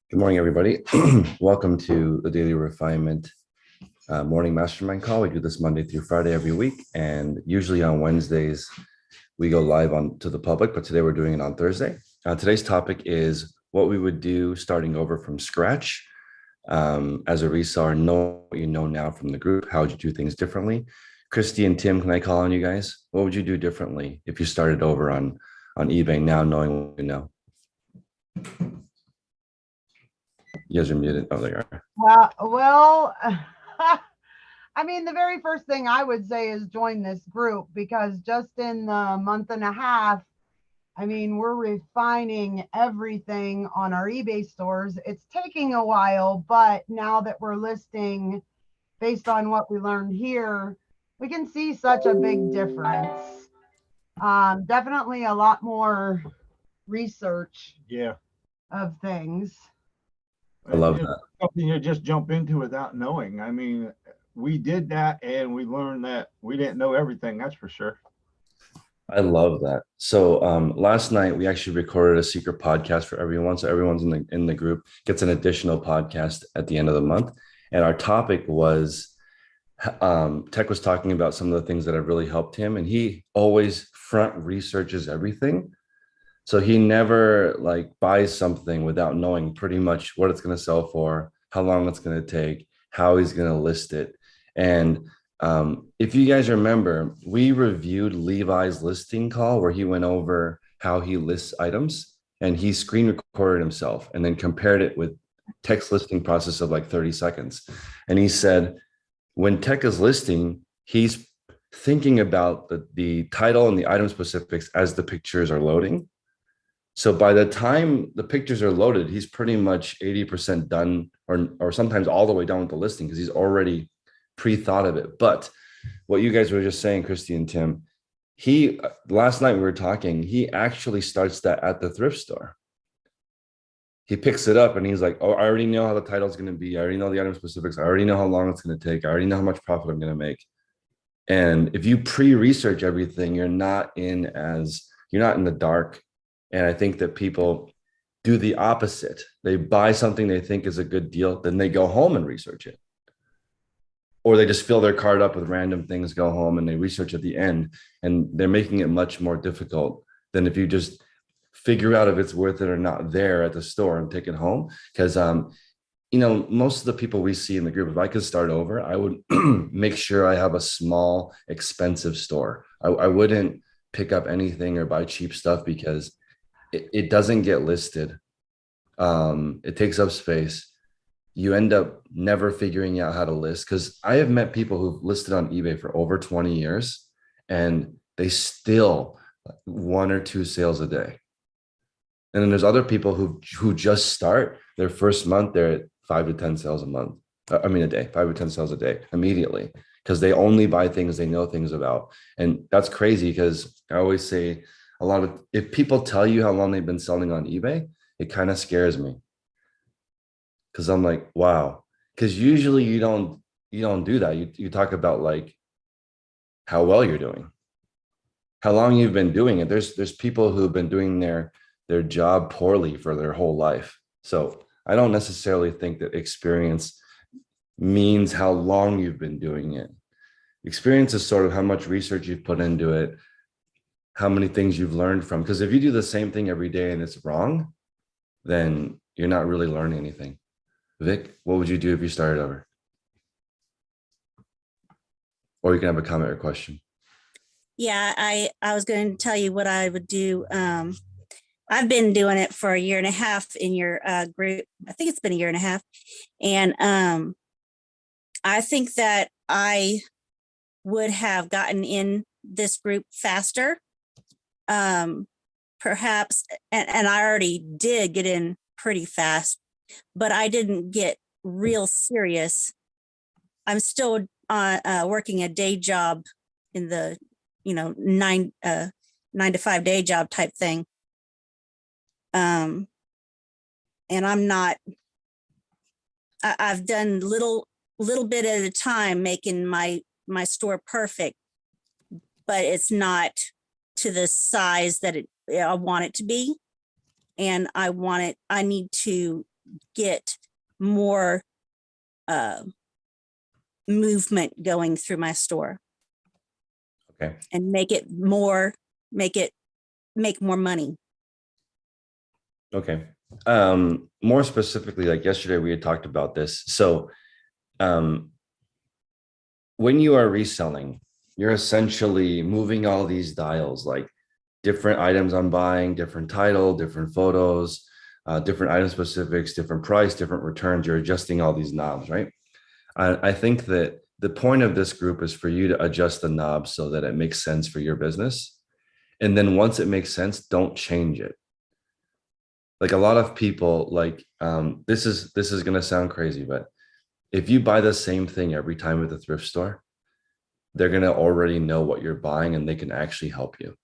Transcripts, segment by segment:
Good morning, everybody. Welcome to the Daily Refinement Morning Mastermind Call. We do this Monday through Friday every week, and usually on Wednesdays we go live on to the public, but today we're doing it on Thursday. Today's topic is what we would do starting over from scratch. As a reseller, know what you know now from the group. How would you do things differently? Christy and Tim, can I call on you guys? What would you do differently if you started over on eBay now, knowing what you know? You guys are muted. Oh, there you are. Well, I mean, the very first thing I would say is join this group, because just in the month and a half, I mean, we're refining everything on our eBay stores. It's taking a while, but now that we're listing based on what we learned here, we can see such a big difference. Definitely a lot more research of things. I love It's that. something you just jump into without knowing. I mean, we did that and we learned that we didn't know everything, that's for sure. I love that. So last night we actually recorded a secret podcast for everyone. So everyone's in the group gets an additional podcast at the end of the month. And our topic was Tech was talking about some of the things that have really helped him. And he always front researches everything. So he never like buys something without knowing pretty much what it's going to sell for, how long it's going to take, how he's going to list it. And if you guys remember, we reviewed Levi's listing call where he went over how he lists items, and he screen recorded himself and then compared it with text listing process of like 30 seconds. And he said, when Tech is listing, he's thinking about the title and the item specifics as the pictures are loading. So by the time the pictures are loaded, he's pretty much 80% done, or sometimes all the way done with the listing, because he's already pre-thought of it. But what you guys were just saying, Christy and Tim, last night we were talking, he actually starts that at the thrift store. He picks it up and he's like, oh, I already know how the title is going to be. I already know the item specifics. I already know how long it's going to take. I already know how much profit I'm going to make. And if you pre-research everything, you're not in the dark. And I think that people do the opposite. They buy something they think is a good deal, then they go home and research it. Or they just fill their cart up with random things, go home, and they research at the end. And they're making it much more difficult than if you just figure out if it's worth it or not there at the store and take it home. Because most of the people we see in the group, if I could start over, I would make sure I have a small, expensive store. I wouldn't pick up anything or buy cheap stuff, because it doesn't get listed. It takes up space. You end up never figuring out how to list, because I have met people who've listed on eBay for over 20 years and they still 1 or 2 sales a day. And then there's other people who just start their first month, they're at 5 to 10 sales a day, 5 or 10 sales a day immediately, because they only buy things they know things about. And that's crazy, because I always say, if people tell you how long they've been selling on eBay, it kind of scares me, because I'm like, wow. Because usually you don't do that. You talk about like how well you're doing, how long you've been doing it. There's people who've been doing their job poorly for their whole life. So I don't necessarily think that experience means how long you've been doing it. Experience is sort of how much research you've put into it, how many things you've learned from. Because if you do the same thing every day and it's wrong, then you're not really learning anything. Vic, what would you do if you started over? Or you can have a comment or question. Yeah, I was going to tell you what I would do. I've been doing it for 1.5 years in your group. I think it's been 1.5 years. And I think that I would have gotten in this group faster. Perhaps, and I already did get in pretty fast, but I didn't get real serious. I'm still working a day job in the 9 to 5 day job type thing. And I'm not. I've done little bit at a time, making my store perfect, but it's not to the size that I want it to be. And I need to get more movement going through my store. Okay. And make more money. Okay. More specifically, like yesterday we had talked about this. So when you are reselling, you're essentially moving all these dials, like different items I'm buying, different title, different photos, different item specifics, different price, different returns. You're adjusting all these knobs, right? I think that the point of this group is for you to adjust the knobs so that it makes sense for your business. And then once it makes sense, don't change it. Like a lot of people, like this is going to sound crazy, but if you buy the same thing every time at the thrift store, they're going to already know what you're buying and they can actually help you.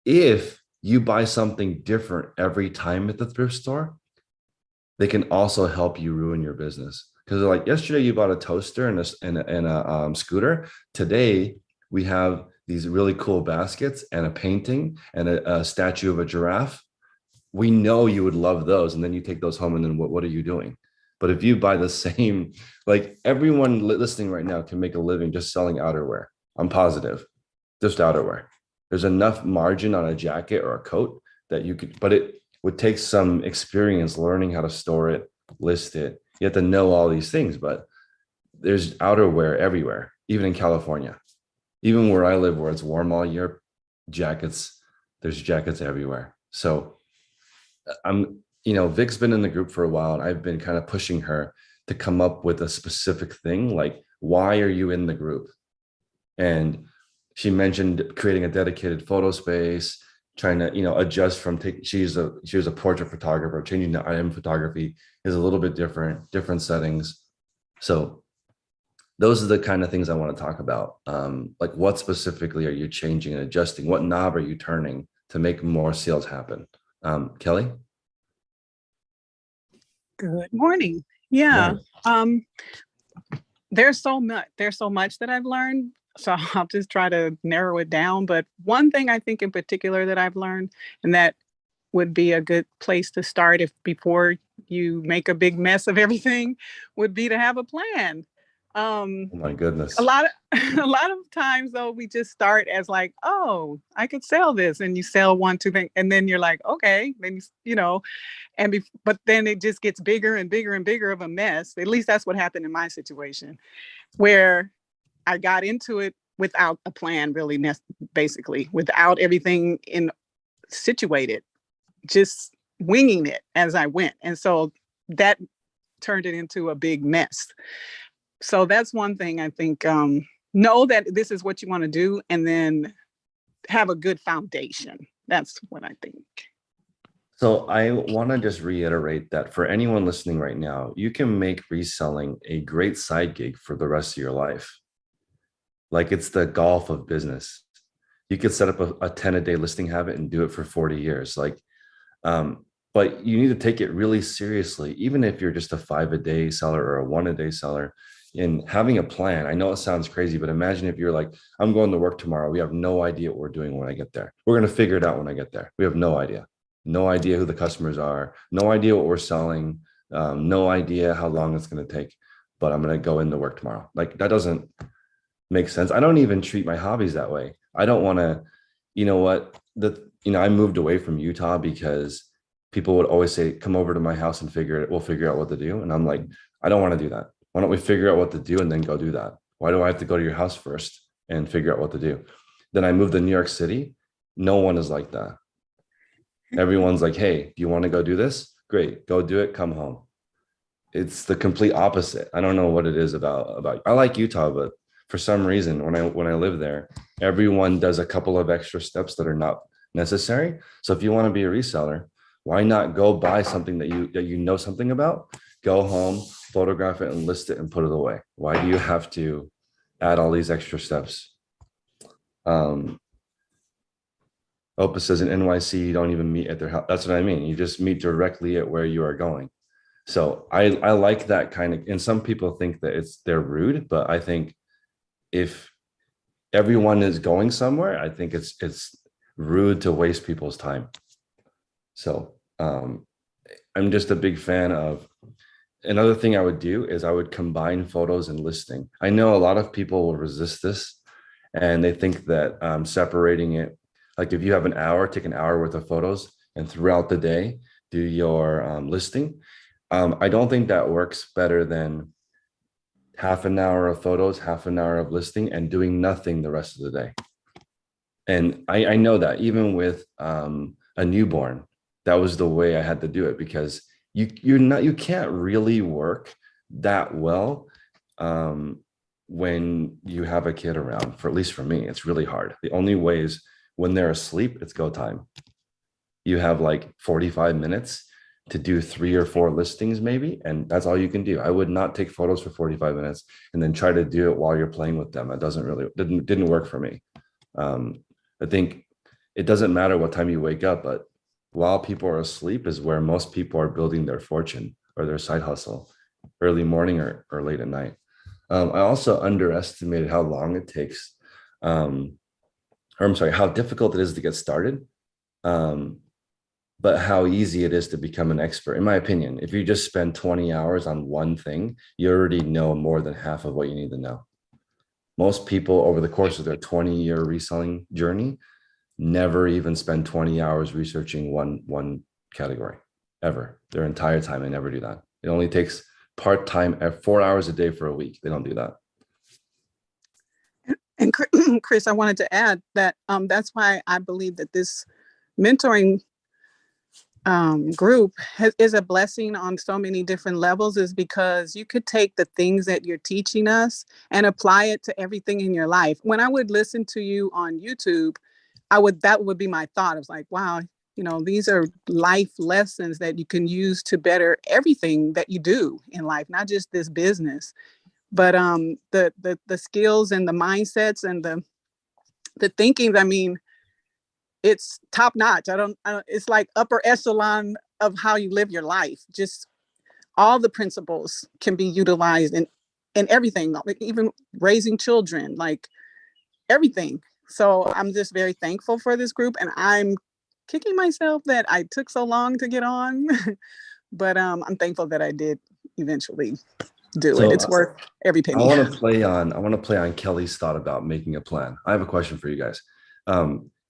If you buy something different every time at the thrift store, they can also help you ruin your business. Because like yesterday you bought a toaster and a scooter. Today we have these really cool baskets and a painting and a statue of a giraffe. We know you would love those. And then you take those home and then what are you doing? But if you buy the same, like everyone listening right now can make a living just selling outerwear. I'm positive, just outerwear. There's enough margin on a jacket or a coat that you could, but it would take some experience learning how to store it, list it. You have to know all these things, but there's outerwear everywhere, even in California, even where I live, where it's warm all year, jackets, there's jackets everywhere. So Vic's been in the group for a while and I've been kind of pushing her to come up with a specific thing. Like, why are you in the group? And she mentioned creating a dedicated photo space, trying to, adjust from she was a portrait photographer, changing to item photography is a little bit different settings. So those are the kind of things I want to talk about. Like what specifically are you changing and adjusting? What knob are you turning to make more sales happen? Kelly? Good morning. Yeah. There's so much that I've learned. So I'll just try to narrow it down. But one thing I think in particular that I've learned, and that would be a good place to start before you make a big mess of everything, would be to have a plan. Oh my goodness. A lot of times though, we just start as like, oh, I could sell this, and you sell one, two things, and then you're like, okay, then but then it just gets bigger and bigger and bigger of a mess. At least that's what happened in my situation, where I got into it without a plan, really, basically, without everything situated, just winging it as I went. And so that turned it into a big mess. So that's one thing I think, know that this is what you want to do, and then have a good foundation. That's what I think. So I want to just reiterate that for anyone listening right now, you can make reselling a great side gig for the rest of your life. Like it's the golf of business. You could set up a 10-a-day listing habit and do it for 40 years. But you need to take it really seriously, even if you're just a 5-a-day seller or a 1-a-day seller. In having a plan, I know it sounds crazy, but imagine if you're like, I'm going to work tomorrow. We have no idea what we're doing when I get there. We're going to figure it out when I get there. We have no idea who the customers are, no idea what we're selling, no idea how long it's going to take, but I'm going to go into work tomorrow. Like that doesn't make sense. I don't even treat my hobbies that way. I don't want to, I moved away from Utah because people would always say, come over to my house and we'll figure out what to do. And I'm like, I don't want to do that. Why don't we figure out what to do and then go do that? Why do I have to go to your house first and figure out what to do? Then I moved to New York City. No one is like that. Everyone's like, hey, do you want to go do this? Great, go do it, come home. It's the complete opposite. I don't know what it is about. I like Utah, but for some reason, when I live there, everyone does a couple of extra steps that are not necessary. So if you want to be a reseller, why not go buy something that you know something about, go home, photograph it and list it and put it away? Why do you have to add all these extra steps? Opus says in NYC, you don't even meet at their house. That's what I mean. You just meet directly at where you are going. So I like that kind of, and some people think that they're rude, but I think if everyone is going somewhere, I think it's rude to waste people's time. So I'm just a big fan of, another thing I would do is I would combine photos and listing. I know a lot of people will resist this and they think that separating it, like if you have an hour, take an hour worth of photos and throughout the day do your listing. I don't think that works better than half an hour of photos, half an hour of listing, and doing nothing the rest of the day. And I know that even with a newborn, that was the way I had to do it, because you can't really work that well when you have a kid around. For at least for me, it's really hard. The only way is when they're asleep, it's go time. You have like 45 minutes to do 3 or 4 listings maybe, and that's all you can do. I would not take photos for 45 minutes and then try to do it while you're playing with them. It didn't work for me. I think it doesn't matter what time you wake up, but while people are asleep is where most people are building their fortune or their side hustle, early morning or late at night. I also underestimated how long it takes, or I'm sorry, how difficult it is to get started, but how easy it is to become an expert. In my opinion, if you just spend 20 hours on one thing, you already know more than half of what you need to know. Most people over the course of their 20-year reselling journey never even spend 20 hours researching one category ever. Their entire time, they never do that. It only takes part-time at 4 hours a day for a week. They don't do that. And Chris, I wanted to add that that's why I believe that this mentoring group is a blessing on so many different levels, is because you could take the things that you're teaching us and apply it to everything in your life. When I would listen to you on YouTube, that would be my thought. I was like, wow, these are life lessons that you can use to better everything that you do in life, not just this business, but the skills and the mindsets and the thinking. I mean, it's top notch. I don't, it's like upper echelon of how you live your life. Just all the principles can be utilized in everything, like even raising children, like everything. So I'm just very thankful for this group, and I'm kicking myself that I took so long to get on, but I'm thankful that I did eventually do it. It's worth every penny. I want to play on Kelly's thought about making a plan. I have a question for you guys.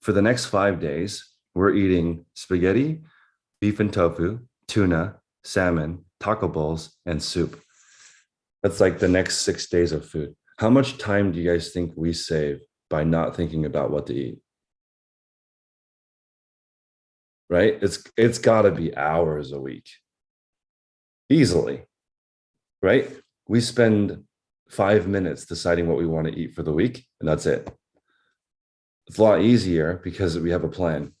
For the next 5 days, we're eating spaghetti, beef and tofu, tuna, salmon, taco bowls, and soup. That's like the next 6 days of food. How much time do you guys think we save by not thinking about what to eat? Right? It's got to be hours a week. Easily. Right? We spend 5 minutes deciding what we want to eat for the week, and that's it. It's a lot easier because we have a plan.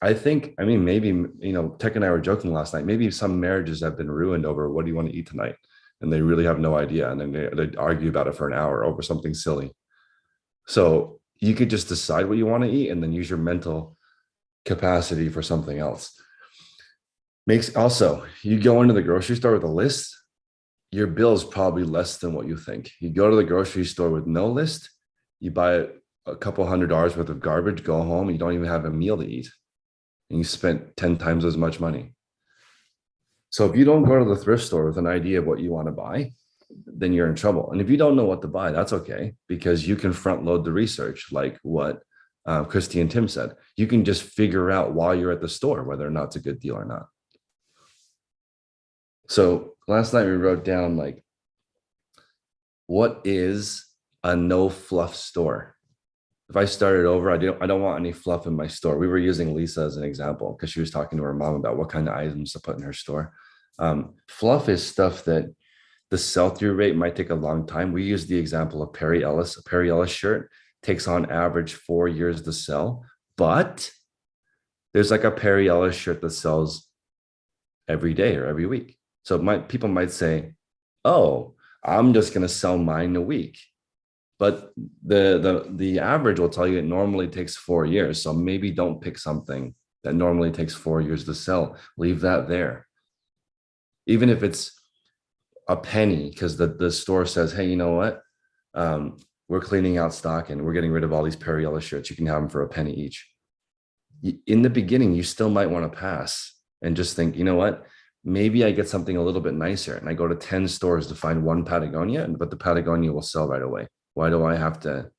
I mean, maybe, Tech and I were joking last night, maybe some marriages have been ruined over what do you want to eat tonight? And they really have no idea. And then they argue about it for an hour over something silly. So you could just decide what you want to eat and then use your mental capacity for something else. Also, you go into the grocery store with a list, your bill is probably less than what you think. You go to the grocery store with no list, you buy a couple $100 worth of garbage, go home, you don't even have a meal to eat. And you spent 10 times as much money. So if you don't go to the thrift store with an idea of what you want to buy, then you're in trouble. And if you don't know what to buy, that's okay, because you can front load the research, like what Christy and Tim said. You can just figure out while you're at the store whether or not it's a good deal or not. So last night we wrote down, like, what is a no fluff store? If I started over, I don't want any fluff in my store. We were using Lisa as an example because she was talking to her mom about what kind of items to put in her store. Fluff is stuff that the sell-through rate might take a long time. We use the example of Perry Ellis. A Perry Ellis shirt takes on average 4 years to sell, but there's like a Perry Ellis shirt that sells every day or every week. So people might say, oh, I'm just going to sell mine a week. But the average will tell you it normally takes 4 years. So maybe don't pick something that normally takes 4 years to sell. Leave that there. Even if it's a penny, because the store says, hey, you know what? We're cleaning out stock and we're getting rid of all these Perry Ellis shirts. You can have them for a penny each. In the beginning, you still might want to pass and just think, you know what? maybe I get something a little bit nicer and I go to 10 stores to find one Patagonia, but the Patagonia will sell right away. Why do I have to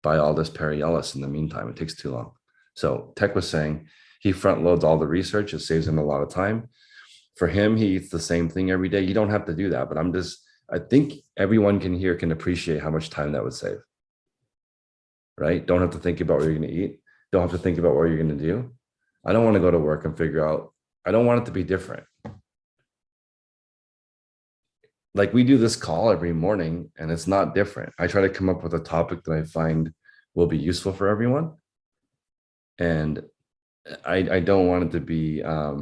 buy all this Perry Ellis in the meantime? It takes too long. So Tech was saying he front loads all the research. It saves him a lot of time. For him, he eats the same thing every day. You don't have to do that, but I think everyone can appreciate how much time that would save, right? Don't have to think about what you're going to eat. Don't have to think about what you're going to do. I don't want to go to work and figure out, I don't want it to be different. Like we do this call every morning and it's not different. I try to come up with a topic that I find will be useful for everyone. And I don't want it to be, I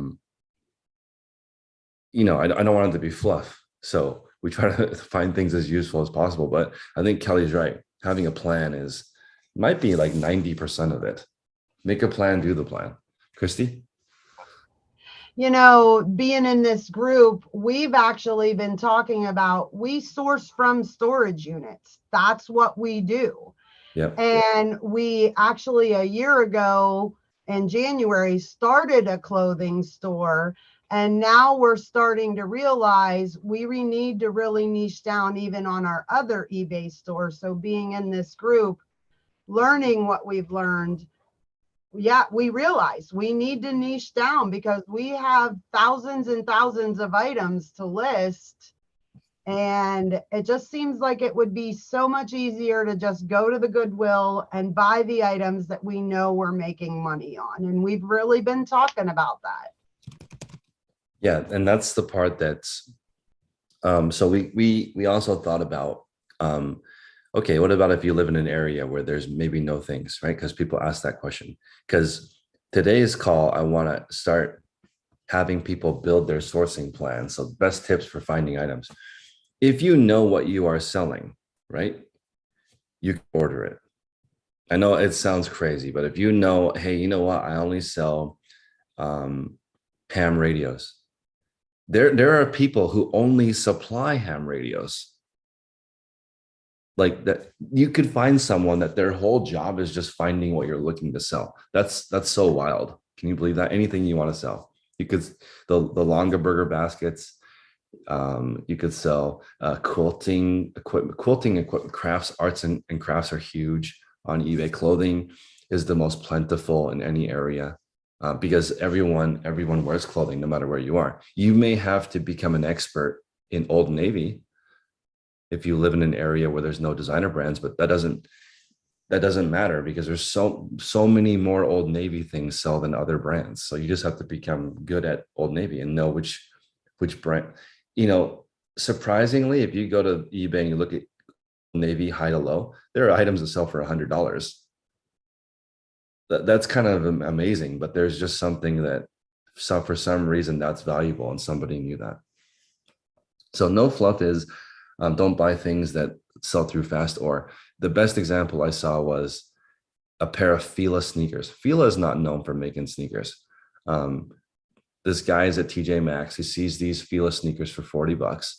don't want it to be fluff. So we try to find things as useful as possible. But I think Kelly's right. Having a plan might be like 90% of it. Make a plan, do the plan. Christy? Being in this group, we've actually been talking about, we source from storage units. That's what we do. Yep. And we actually a year ago in January started a clothing store. And now we're starting to realize we need to really niche down even on our other eBay stores. So being in this group, learning what we've learned, we realize we need to niche down because we have thousands and thousands of items to list. And it just seems like it would be so much easier to just go to the Goodwill and buy the items that we know we're making money on. And we've really been talking about that. Yeah, and that's the part that's, so we also thought about, okay, what about if you live in an area where there's maybe no things, right? Because people ask that question. Because today's call, I want to start having people build their sourcing plan. So best tips for finding items. If you know what you are selling, right, you can order it. I know it sounds crazy, but if you know, hey, you know what, I only sell ham radios. There are people who only supply ham radios. Like that, you could find someone that their whole job is just finding what you're looking to sell. That's so wild. Can you believe that? Anything you want to sell, you could. The longer burger baskets. You could sell quilting equipment, crafts, arts and crafts are huge on eBay. Clothing is the most plentiful in any area because everyone wears clothing no matter where you are. You may have to become an expert in Old Navy if you live in an area where there's no designer brands, but that doesn't matter because there's so many more Old Navy things sell than other brands. So you just have to become good at Old Navy and know which brand. Surprisingly, if you go to eBay and you look at Navy high to low, there are items that sell for $100. That's kind of amazing, but there's just something that for some reason that's valuable and somebody knew that. So no fluff is don't buy things that sell through fast. Or the best example I saw was a pair of Fila sneakers. Fila is not known for making sneakers. This guy is at TJ Maxx. He sees these Fila sneakers for $40.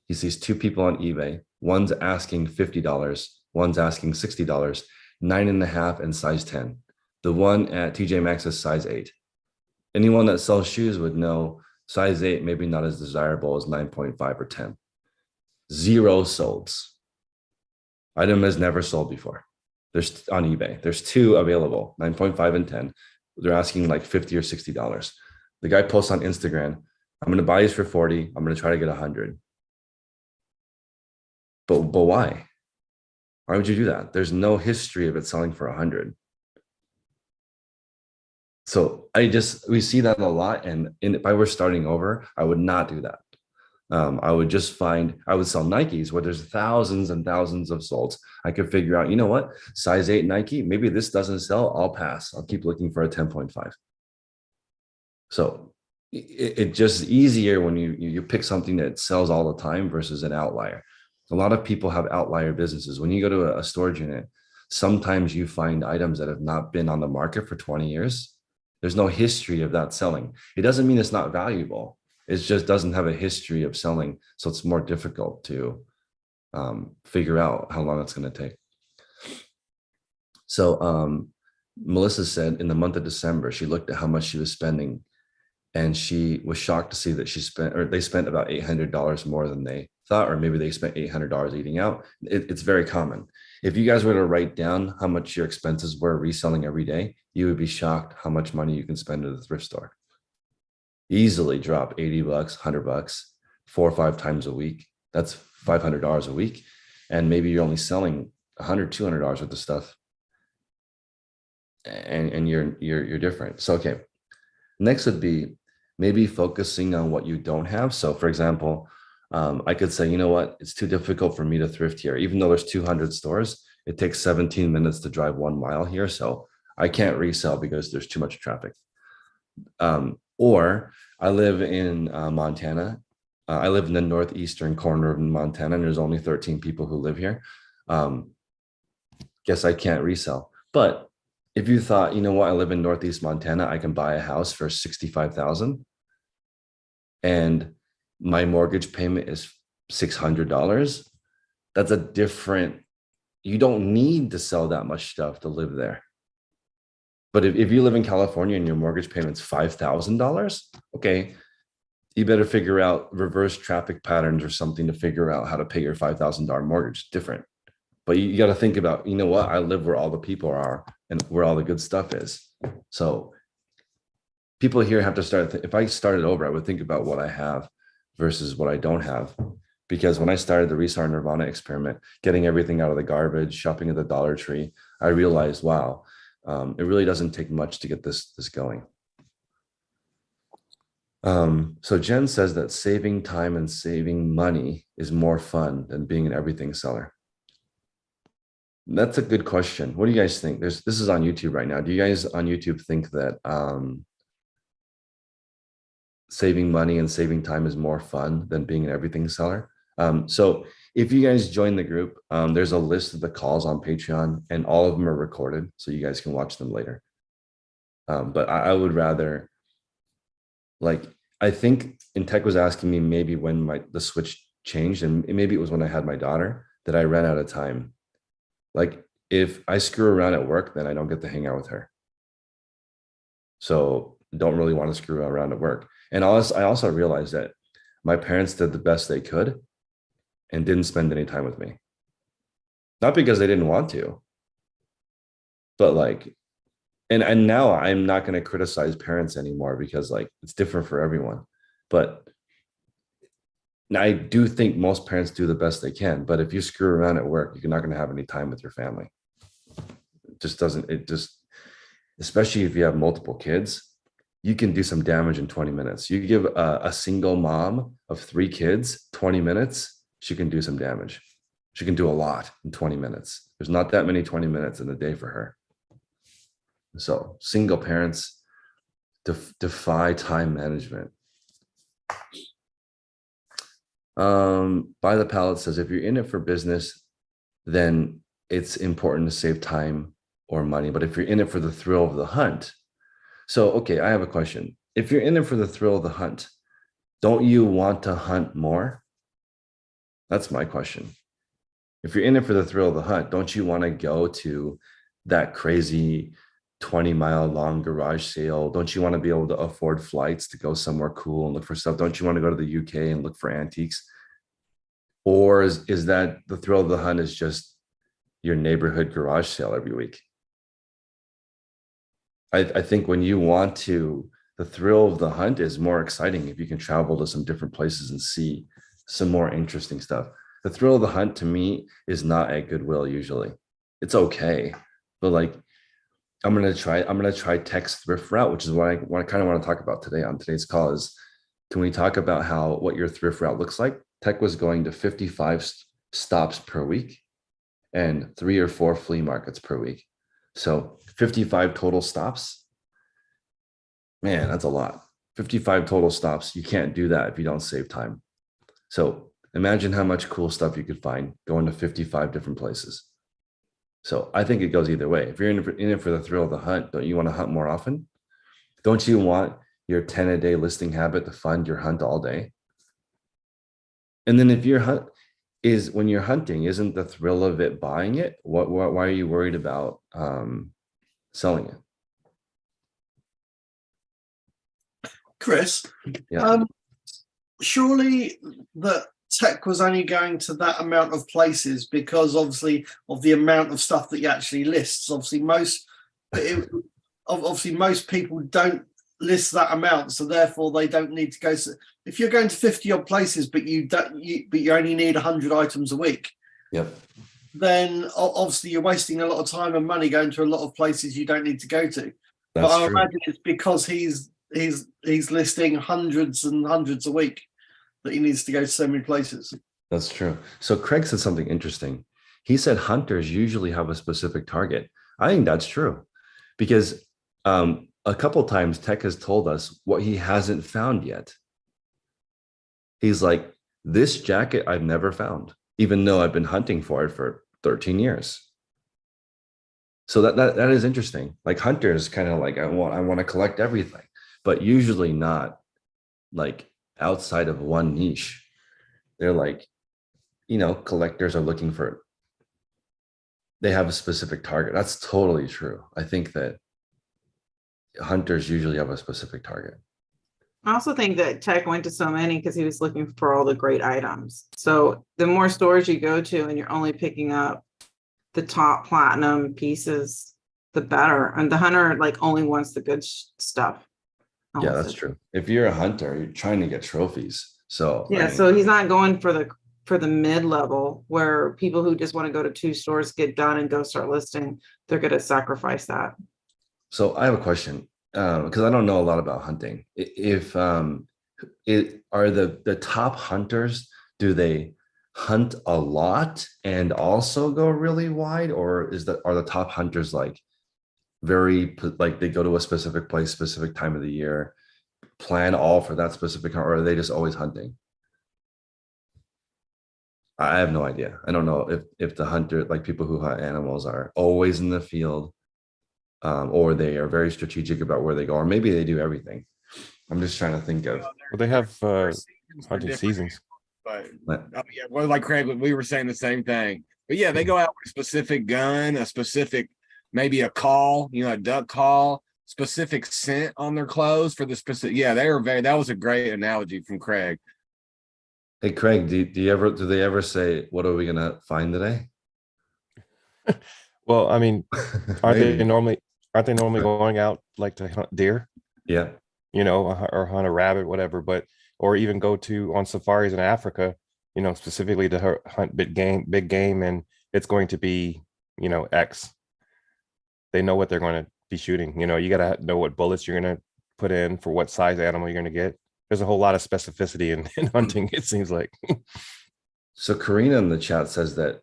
He sees two people on eBay. One's asking $50. One's asking $60, 9.5 and size 10. The one at TJ Maxx is size 8. Anyone that sells shoes would know size 8, maybe not as desirable as 9.5 or 10. 0 solds. Item has never sold before. There's on eBay. There's 2 available, 9.5 and 10. They're asking like $50 or $60. The guy posts on Instagram, I'm going to buy these for 40. I'm going to try to get 100. But why? Why would you do that? There's no history of it selling for 100. So we see that a lot. And if I were starting over, I would not do that. I would sell Nikes where there's thousands and thousands of solds. I could figure out, you know what, size 8 Nike, maybe this doesn't sell. I'll pass. I'll keep looking for a 10.5. So it's just easier when you pick something that sells all the time versus an outlier. A lot of people have outlier businesses. When you go to a storage unit, sometimes you find items that have not been on the market for 20 years. There's no history of that selling. It doesn't mean it's not valuable. It just doesn't have a history of selling. So it's more difficult to figure out how long it's going to take. So Melissa said in the month of December, she looked at how much she was spending and she was shocked to see that they spent about $800 more than they thought, or maybe they spent $800 eating out. It's very common. If you guys were to write down how much your expenses were reselling every day, you would be shocked how much money you can spend at the thrift store. Easily drop 80 bucks, 100 bucks, 4 or 5 times a week. That's $500 a week. And maybe you're only selling $100, $200 worth of stuff. And you're different. So, okay. Next would be maybe focusing on what you don't have. So for example, I could say, you know what, it's too difficult for me to thrift here. Even though there's 200 stores, it takes 17 minutes to drive 1 mile here. So I can't resell because there's too much traffic. Or I live in Montana. I live in the northeastern corner of Montana, and there's only 13 people who live here. Guess I can't resell. But if you thought, you know what, I live in Northeast Montana, I can buy a house for $65,000 and my mortgage payment is $600. That's a different, you don't need to sell that much stuff to live there. But if you live in California and your mortgage payment's $5,000, okay, you better figure out reverse traffic patterns or something to figure out how to pay your $5,000 mortgage. Different. But you got to think about, you know what, I live where all the people are and where all the good stuff is. So people here have to start, if I started over, I would think about what I have versus what I don't have. Because when I started the Reseller Nirvana experiment, getting everything out of the garbage, shopping at the Dollar Tree, I realized, wow, it really doesn't take much to get this going. So Jen says that saving time and saving money is more fun than being an everything seller. That's a good question. What do you guys think? This is on YouTube right now. Do you guys on YouTube think that saving money and saving time is more fun than being an everything seller? So if you guys join the group, there's a list of the calls on Patreon and all of them are recorded, so you guys can watch them later. But I would rather, like, I think, and Tech was asking me maybe when the switch changed, and maybe it was when I had my daughter, that I ran out of time. Like if I screw around at work, then I don't get to hang out with her. So don't really want to screw around at work. And I also realized that my parents did the best they could and didn't spend any time with me. Not because they didn't want to, but like, and now I'm not going to criticize parents anymore because like it's different for everyone. But I do think most parents do the best they can, but if you screw around at work, you're not going to have any time with your family. Especially if you have multiple kids, you can do some damage in 20 minutes. You give a single mom of 3 kids 20 minutes, she can do some damage. She can do a lot in 20 minutes. There's not that many 20 minutes in a day for her. So single parents defy time management. By the Palette says, if you're in it for business, then it's important to save time or money. But if you're in it for the thrill of the hunt, so, okay, I have a question. If you're in it for the thrill of the hunt, don't you want to hunt more? That's my question. If you're in it for the thrill of the hunt, don't you want to go to that crazy 20-mile long garage sale? Don't you want to be able to afford flights to go somewhere cool and look for stuff? Don't you want to go to the UK and look for antiques? Or is that the thrill of the hunt is just your neighborhood garage sale every week? I think when you want to, the thrill of the hunt is more exciting if you can travel to some different places and see some more interesting stuff. The thrill of the hunt to me is not at Goodwill usually. It's okay, but like I'm gonna try Tech's thrift route, which is what I kind of want to talk about today on today's call. Is can we talk about what your thrift route looks like? Tech was going to 55 stops per week and 3 or 4 flea markets per week. So 55 total stops. Man, that's a lot. 55 total stops. You can't do that if you don't save time. So imagine how much cool stuff you could find going to 55 different places. So I think it goes either way. If you're in it for the thrill of the hunt, don't you want to hunt more often? Don't you want your 10-a-day listing habit to fund your hunt all day? And then if when you're hunting, isn't the thrill of it buying it? Why are you worried about selling it? Chris, Yeah. surely that tech was only going to that amount of places because obviously of the amount of stuff that he actually lists. Obviously most people don't list that amount, so therefore they don't need to go. So if you're going to 50 odd places, but you only need 100 items a week, Yep. then obviously you're wasting a lot of time and money going to a lot of places you don't need to go to. That's but I true. imagine it's because he's listing hundreds and hundreds a week that he needs to go to so many places. That's true. So Craig said something interesting. He said hunters usually have a specific target. I think that's true because a couple of times Tech has told us what he hasn't found yet. He's like, this jacket I've never found, even though I've been hunting for it for 13 years. So that is interesting. Like hunters kind of like, I want to collect everything, but usually not like outside of one niche. They're like, collectors are looking for, they have a specific target. That's totally true. I think that hunters usually have a specific target. I also think that Tech went to so many because he was looking for all the great items. So the more stores you go to and you're only picking up the top platinum pieces, the better. And the hunter like only wants the good stuff. Yeah, that's true. If you're a hunter, you're trying to get trophies. So yeah, so he's not going for the mid-level where people who just want to go to 2 stores, get done and go start listing, they're going to sacrifice that. So I have a question because I don't know a lot about hunting. If are the top hunters, do they hunt a lot and also go really wide, or are the top hunters like very like they go to a specific place, specific time of the year, plan all for that specific, or are they just always hunting? I have no idea. I don't know if the hunter, like people who hunt animals, are always in the field, or they are very strategic about where they go, or maybe they do everything. I'm just trying to think of. Well, they have hunting seasons. But yeah, well, like Craig, we were saying the same thing. But yeah, they go out with a specific gun, a specific, maybe a call, a duck call, specific scent on their clothes for the specific. Yeah, that was a great analogy from Craig. Hey Craig, do they ever say, what are we gonna find today? Well, I mean, aren't they normally going out like to hunt deer? Yeah. Or hunt a rabbit, whatever, or even go on safaris in Africa, specifically to hunt big game, and it's going to be, X. They know what they're going to be shooting. You got to know what bullets you're going to put in for what size animal you're going to get. There's a whole lot of specificity in hunting, it seems like. So Karina in the chat says that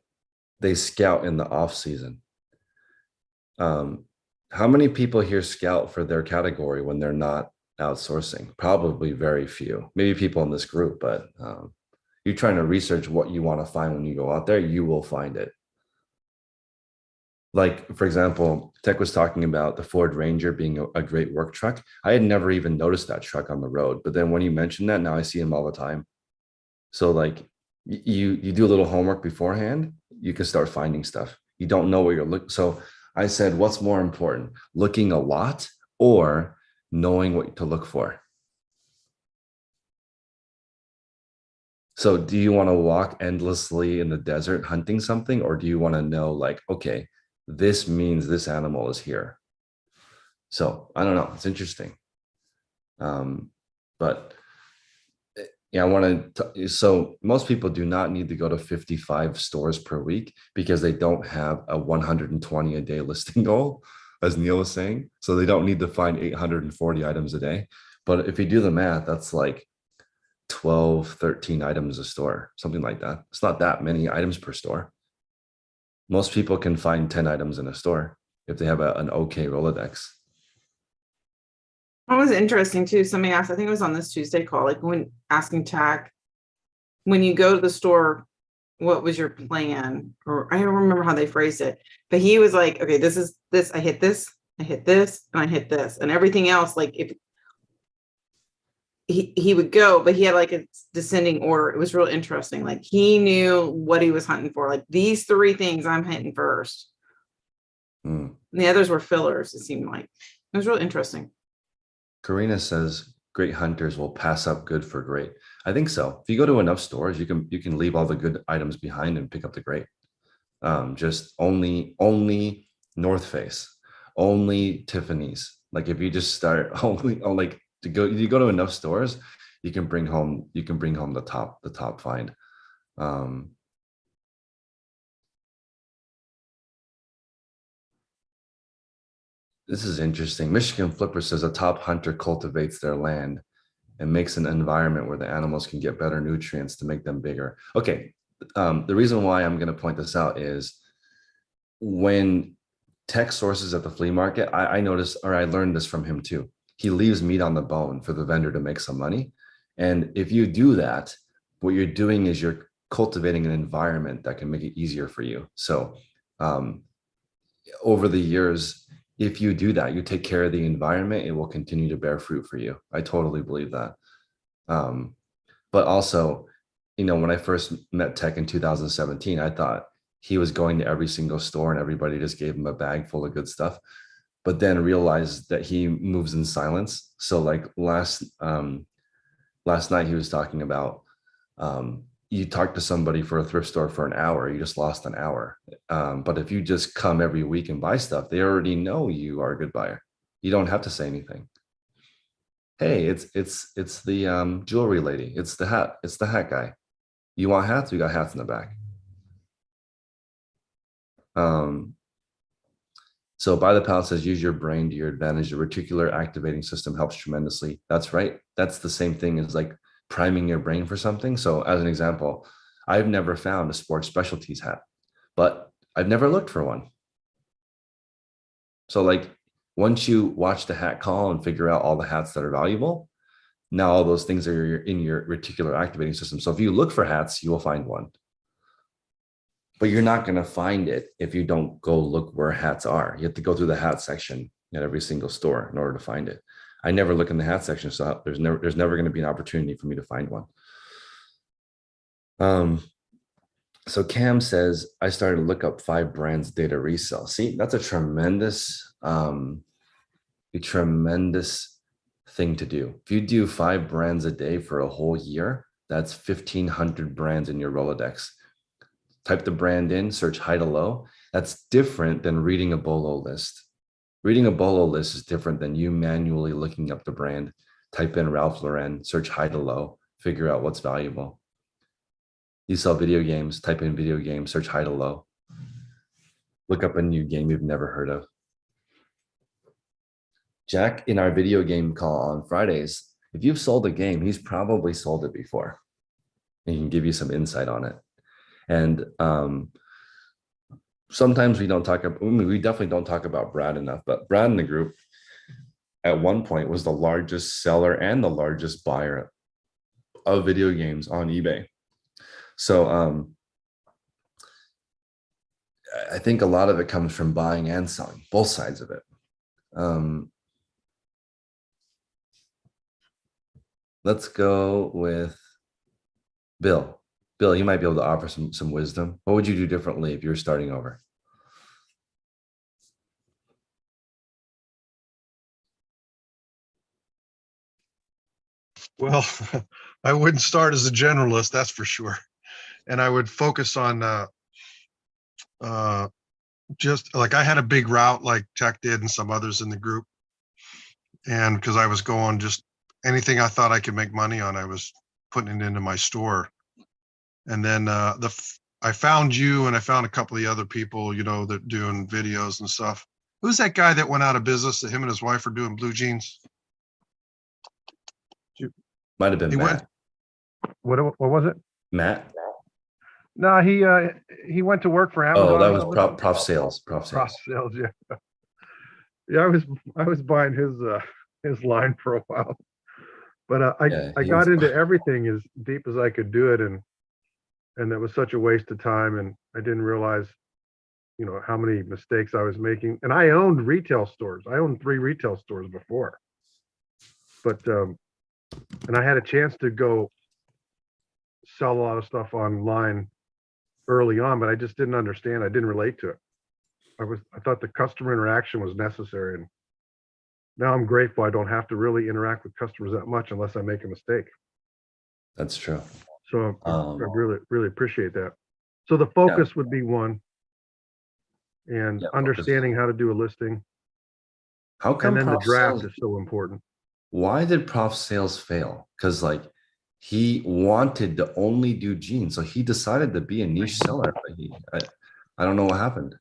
they scout in the off season. How many people here scout for their category when they're not outsourcing? Probably very few, maybe people in this group, but you're trying to research what you want to find when you go out there, you will find it. Like, for example, Tech was talking about the Ford Ranger being a great work truck. I had never even noticed that truck on the road, but then when you mentioned that, now I see him all the time. So like you do a little homework beforehand, you can start finding stuff. You don't know what you're looking. So I said, what's more important, looking a lot or knowing what to look for? So do you want to walk endlessly in the desert hunting something, or do you want to know like, okay, this means this animal is here? So I don't know. It's interesting. But yeah, I want to. So most people do not need to go to 55 stores per week because they don't have a 120 a day listing goal, as Neil was saying. So they don't need to find 840 items a day. But if you do the math, that's like 12, 13 items a store, something like that. It's not that many items per store. Most people can find 10 items in a store if they have an okay Rolodex. What was interesting too, somebody asked, I think it was on this Tuesday call, like when asking Tech, when you go to the store, what was your plan? Or I don't remember how they phrased it, but he was like, okay, this is this, I hit this, I hit this, and I hit this, and everything else, like if he would go, but he had like a descending order. It was real interesting. Like he knew what he was hunting for. Like these 3 things I'm hitting first. And the others were fillers, it seemed like. It was real interesting. Karina says, great hunters will pass up good for great. I think so. If you go to enough stores, you can leave all the good items behind and pick up the great. Just only North Face, only Tiffany's. Like if you just start only like you go to enough stores, you can bring home the top find. This is interesting. Michigan Flipper says a top hunter cultivates their land and makes an environment where the animals can get better nutrients to make them bigger. Okay. The reason why I'm going to point this out is when tech sources at the flea market, I noticed, or I learned this from him too. He leaves meat on the bone for the vendor to make some money. And if you do that, what you're doing is you're cultivating an environment that can make it easier for you. So over the years, if you do that, you take care of the environment, it will continue to bear fruit for you. I totally believe that. But also, when I first met Tech in 2017, I thought he was going to every single store and everybody just gave him a bag full of good stuff, but then realized that he moves in silence. So like last night he was talking about, you talk to somebody for a thrift store for an hour, you just lost an hour. But if you just come every week and buy stuff, they already know you are a good buyer. You don't have to say anything. Hey, it's the jewelry lady. It's the hat guy. You want hats? We got hats in the back. So By the Palette says, use your brain to your advantage. The reticular activating system helps tremendously. That's right. That's the same thing as like priming your brain for something. So as an example, I've never found a sports specialties hat, but I've never looked for one. So like once you watch the hat call and figure out all the hats that are valuable, now all those things are in your reticular activating system. So if you look for hats, you will find one. But you're not going to find it if you don't go look where hats are. You have to go through the hat section at every single store in order to find it. I never look in the hat section, so there's never going to be an opportunity for me to find one. So Cam says, I started to look up 5 brands data resell. See, that's a tremendous thing to do. If you do 5 brands a day for a whole year, that's 1,500 brands in your Rolodex. Type the brand in, search high to low. That's different than reading a BOLO list. Reading a BOLO list is different than you manually looking up the brand. Type in Ralph Lauren, search high to low, figure out what's valuable. You sell video games, type in video game, search high to low. Look up a new game you've never heard of. Jack, in our video game call on Fridays, if you've sold a game, he's probably sold it before. And he can give you some insight on it. And sometimes we don't talk about, we definitely don't talk about Brad enough, but Brad in the group at one point was the largest seller and the largest buyer of video games on eBay. So I think a lot of it comes from buying and selling, both sides of it. Let's go with Bill. Bill, you might be able to offer some wisdom. What would you do differently if you were starting over? Well, I wouldn't start as a generalist, that's for sure. And I would focus on just like I had a big route like Tech did and some others in the group. And because I was going just anything I thought I could make money on, I was putting it into my store. And then I found you and I found a couple of the other people, that doing videos and stuff. Who's that guy that went out of business that him and his wife are doing blue jeans? Might have been Matt. What was it? Matt? No, he went to work for Amazon. Oh, that was Prof Sales. Prof Sales, yeah. Yeah, I was buying his line for a while. But I got into everything as deep as I could do it, and that was such a waste of time, and I didn't realize how many mistakes I was making. And I owned retail stores. I owned 3 retail stores before, but and I had a chance to go sell a lot of stuff online early on, but I just didn't understand. I didn't relate to it. I thought the customer interaction was necessary, and now I'm grateful I don't have to really interact with customers that much unless I make a mistake. That's true. So I Um, really appreciate that. So the focus would be one, and Yeah, focus. understanding how to do a listing. How come And then the Prof draft Sales, is so important. why did Prof Sales fail? Because like he wanted to only do jeans, so he decided to be a niche seller. But I don't know what happened.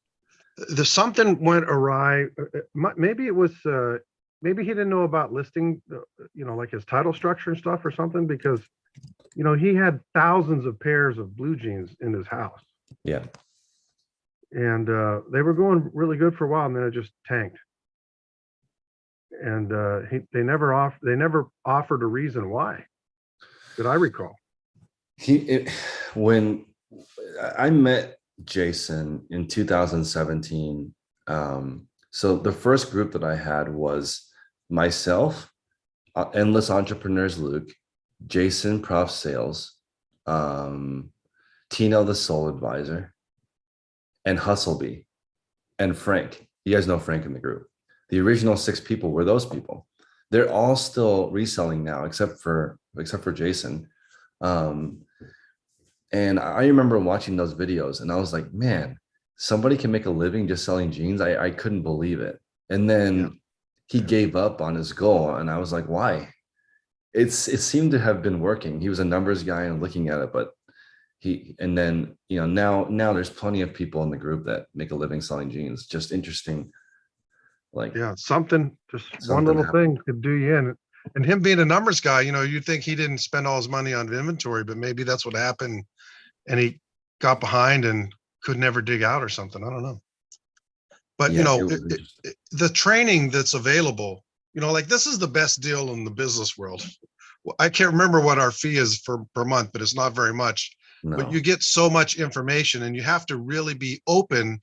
There's something went awry. Maybe it was, maybe he didn't know about listing, like his title structure and stuff or something, because, he had thousands of pairs of blue jeans in his house. Yeah. And they were going really good for a while, and then it just tanked. And they never offered a reason why, that I recall. When I met Jason in 2017, so the first group that I had was myself, Endless Entrepreneurs Luke, Jason Prof Sales, Tino the Soul Advisor, and Hustlebee, and Frank. You guys know Frank in the group. The original 6 people were those people. They're all still reselling now, except for Jason. And I remember watching those videos and I was like, man, somebody can make a living just selling jeans. I couldn't believe it. And then he gave up on his goal. And I was like, why? It seemed to have been working. He was a numbers guy and looking at it, but now there's plenty of people in the group that make a living selling jeans. Just interesting. Like, yeah, something one little thing could do you in. And him being a numbers guy, you'd think he didn't spend all his money on inventory, but maybe that's what happened. And he got behind and could never dig out or something. I don't know. But, the training that's available, like this is the best deal in the business world. Well, I can't remember what our fee is per month, but it's not very much. no. But you get so much information, and you have to really be open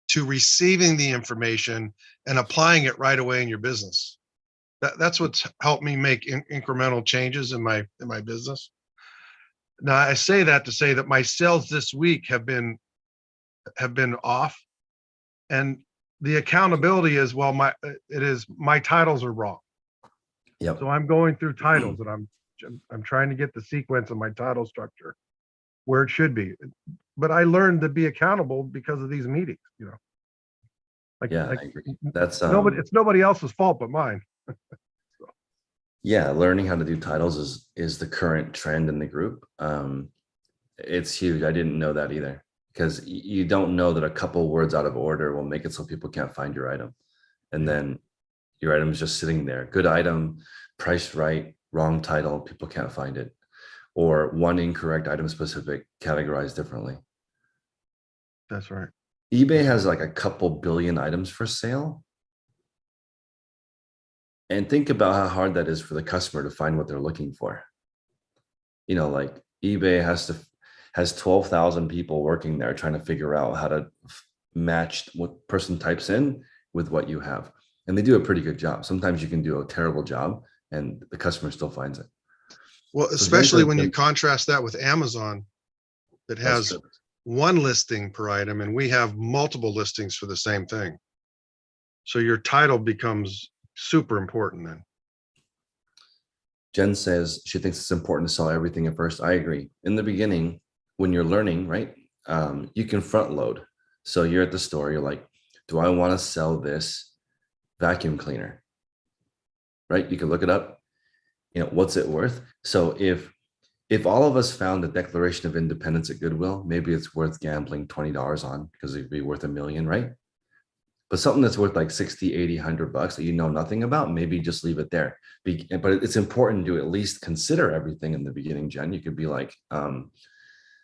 to receiving the information and applying it right away in your business. That's what's helped me make incremental changes in my business. Now I say that to say that my sales this week have been off, and the accountability is, my titles are wrong. Yep. So I'm going through titles, and I'm trying to get the sequence of my title structure where it should be. But I learned to be accountable because of these meetings, I agree. That's it's nobody else's fault but mine. Yeah, learning how to do titles is the current trend in the group. It's huge. I didn't know that either, because you don't know that a couple words out of order will make it so people can't find your item. And then your item is just sitting there. Good item, priced right, wrong title, people can't find it. Or one incorrect item specific, categorized differently. That's right. eBay has like a couple billion items for sale. And think about how hard that is for the customer to find what they're looking for. Like eBay has 12,000 people working there trying to figure out how to match what person types in with what you have. And they do a pretty good job. Sometimes you can do a terrible job and the customer still finds it. Well, especially when you contrast that with Amazon, that has one listing per item, and we have multiple listings for the same thing. So your title becomes super important then. Jen says she thinks it's important to sell everything at first. I agree. In the beginning, when you're learning, right, you can front load. So you're at the store, you're like, do I want to sell this vacuum cleaner? Right? You can look it up. What's it worth? So if all of us found the Declaration of Independence at Goodwill, maybe it's worth gambling $20 on, because it'd be worth $1 million, right? But something that's worth like 60, 80, $100 that you know nothing about, maybe just leave it there. But it's important to at least consider everything in the beginning, Jen. You could be like,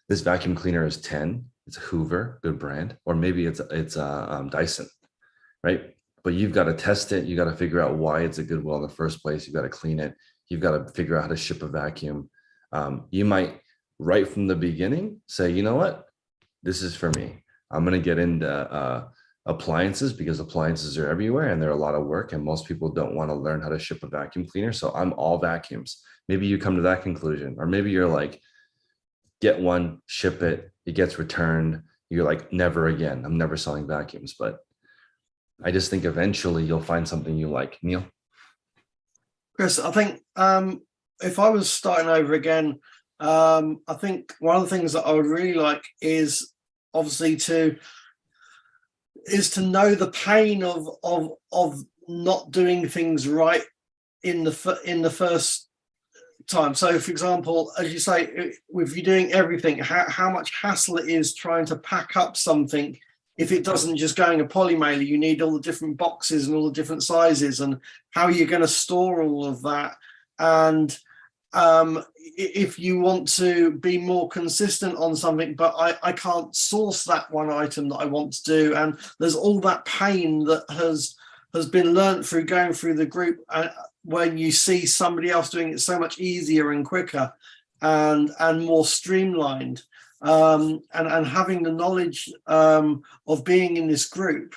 this vacuum cleaner is 10. It's a Hoover, good brand. Or maybe it's Dyson, right? But you've got to test it. You got to figure out why it's a Goodwill in the first place. You've got to clean it. You've got to figure out how to ship a vacuum. You might, right from the beginning, say, you know what? This is for me. I'm going to get into appliances, because appliances are everywhere and they're a lot of work, and most people don't want to learn how to ship a vacuum cleaner. So I'm all vacuums. Maybe you come to that conclusion, or maybe you're like, get one, ship it, it gets returned. You're like, never again. I'm never selling vacuums. But I just think eventually you'll find something you like. Neil? Chris, I think if I was starting over again, I think one of the things that I would really like is obviously to know the pain of not doing things right in the first time. So, for example, as you say, if you're doing everything, how much hassle it is trying to pack up something. If it doesn't just go in a poly mailer, you need all the different boxes and all the different sizes, and how you're going to store all of that. And if you want to be more consistent on something, but I can't source that one item that I want to do, and there's all that pain that has been learnt through going through the group, when you see somebody else doing it so much easier and quicker and more streamlined, and having the knowledge of being in this group.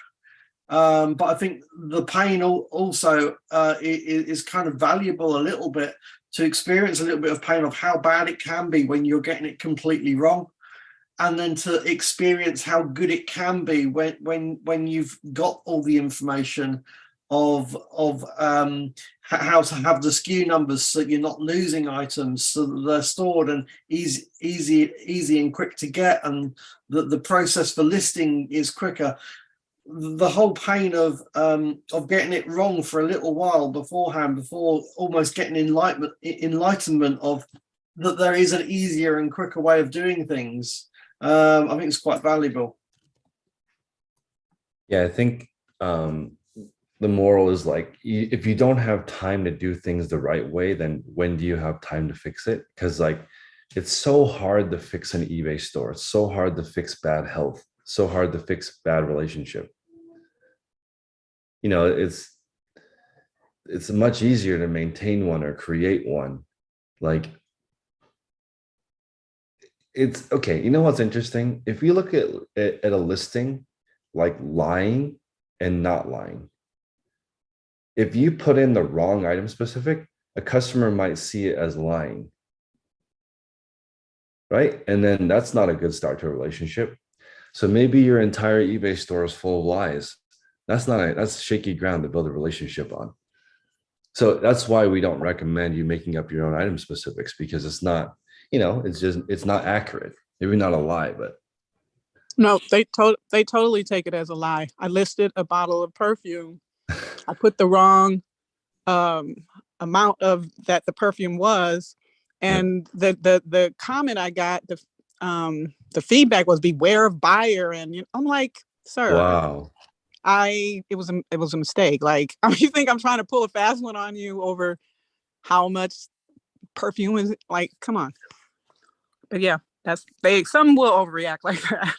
But I think the pain also is kind of valuable a little bit, to experience a little bit of pain of how bad it can be when you're getting it completely wrong, and then to experience how good it can be when you've got all the information of how to have the SKU numbers so you're not losing items, so that they're stored and easy and quick to get, and the process for listing is quicker. The whole pain of getting it wrong for a little while beforehand, before almost getting enlightenment of that there is an easier and quicker way of doing things, I think it's quite valuable. Yeah, I think the moral is like, if you don't have time to do things the right way, then when do you have time to fix it? Because like, it's so hard to fix an eBay store. It's so hard to fix bad health. So hard to fix bad relationship. You know, it's much easier to maintain one or create one. Like, it's okay. You know what's interesting? If you look at a listing like lying and not lying, if you put in the wrong item specific, a customer might see it as lying, right? And then that's not a good start to a relationship. So maybe your entire eBay store is full of lies. That's shaky ground to build a relationship on. So that's why we don't recommend you making up your own item specifics, because it's not, it's not accurate. Maybe not a lie, but. No, they totally take it as a lie. I listed a bottle of perfume. I put the wrong amount of that the perfume was, and the comment I got, the feedback was beware of buyer, and I'm like, sir, wow, it was a mistake. Like, you think I'm trying to pull a fast one on you over how much perfume is? Like, come on. But yeah, some will overreact like that.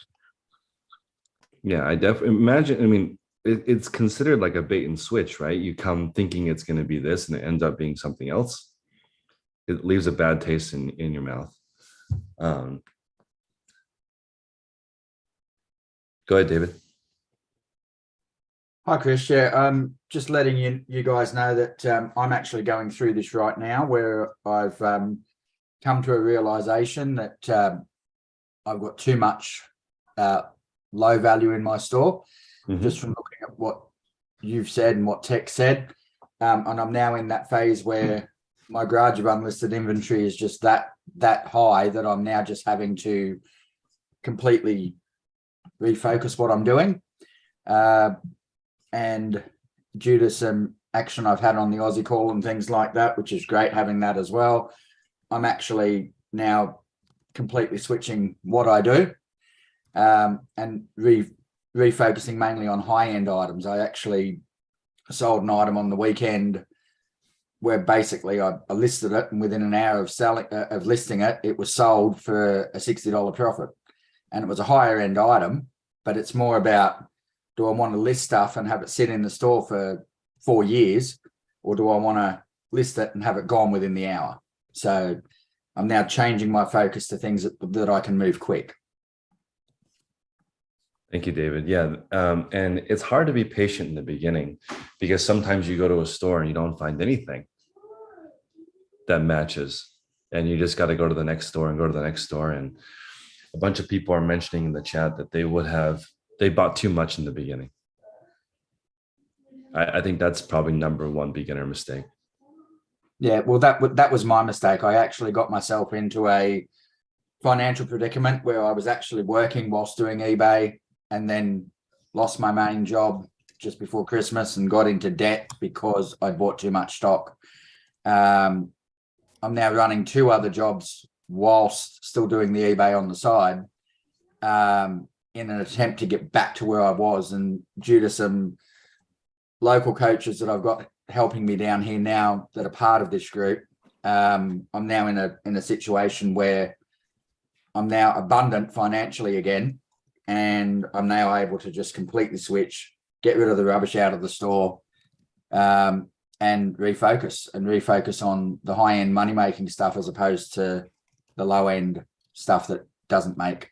Yeah, I definitely imagine. I mean, it's considered like a bait and switch, right? You come thinking it's going to be this, and it ends up being something else. It leaves a bad taste in your mouth. Go ahead, David. Hi, Chris. Yeah, just letting you guys know that I'm actually going through this right now, where I've come to a realization that I've got too much low value in my store, just from looking at what you've said and what Tech said. And I'm now in that phase where my garage of unlisted inventory is just that high that I'm now just having to completely refocus what I'm doing. And due to some action I've had on the Aussie call and things like that, which is great having that as well, I'm actually now completely switching what I do, and refocusing mainly on high-end items. I actually sold an item on the weekend where basically I listed it, and within an hour of listing it, it was sold for a $60 profit. And it was a higher end item, but it's more about, do I want to list stuff and have it sit in the store for 4 years, or do I want to list it and have it gone within the hour? So I'm now changing my focus to things that I can move quick. Thank you, David. Yeah. And it's hard to be patient in the beginning, because sometimes you go to a store and you don't find anything that matches, and you just got to go to the next store and go to the next store. And a bunch of people are mentioning in the chat that they bought too much in the beginning. I think that's probably number one beginner mistake. Yeah, well, that was my mistake. I actually got myself into a financial predicament where I was actually working whilst doing eBay, and then lost my main job just before Christmas and got into debt because I bought too much stock. I'm now running 2 other jobs whilst still doing the eBay on the side, in an attempt to get back to where I was. And due to some local coaches that I've got helping me down here now that are part of this group, I'm now in a situation where I'm now abundant financially again, and I'm now able to just completely switch, get rid of the rubbish out of the store, and refocus on the high-end money-making stuff as opposed to the low-end stuff that doesn't make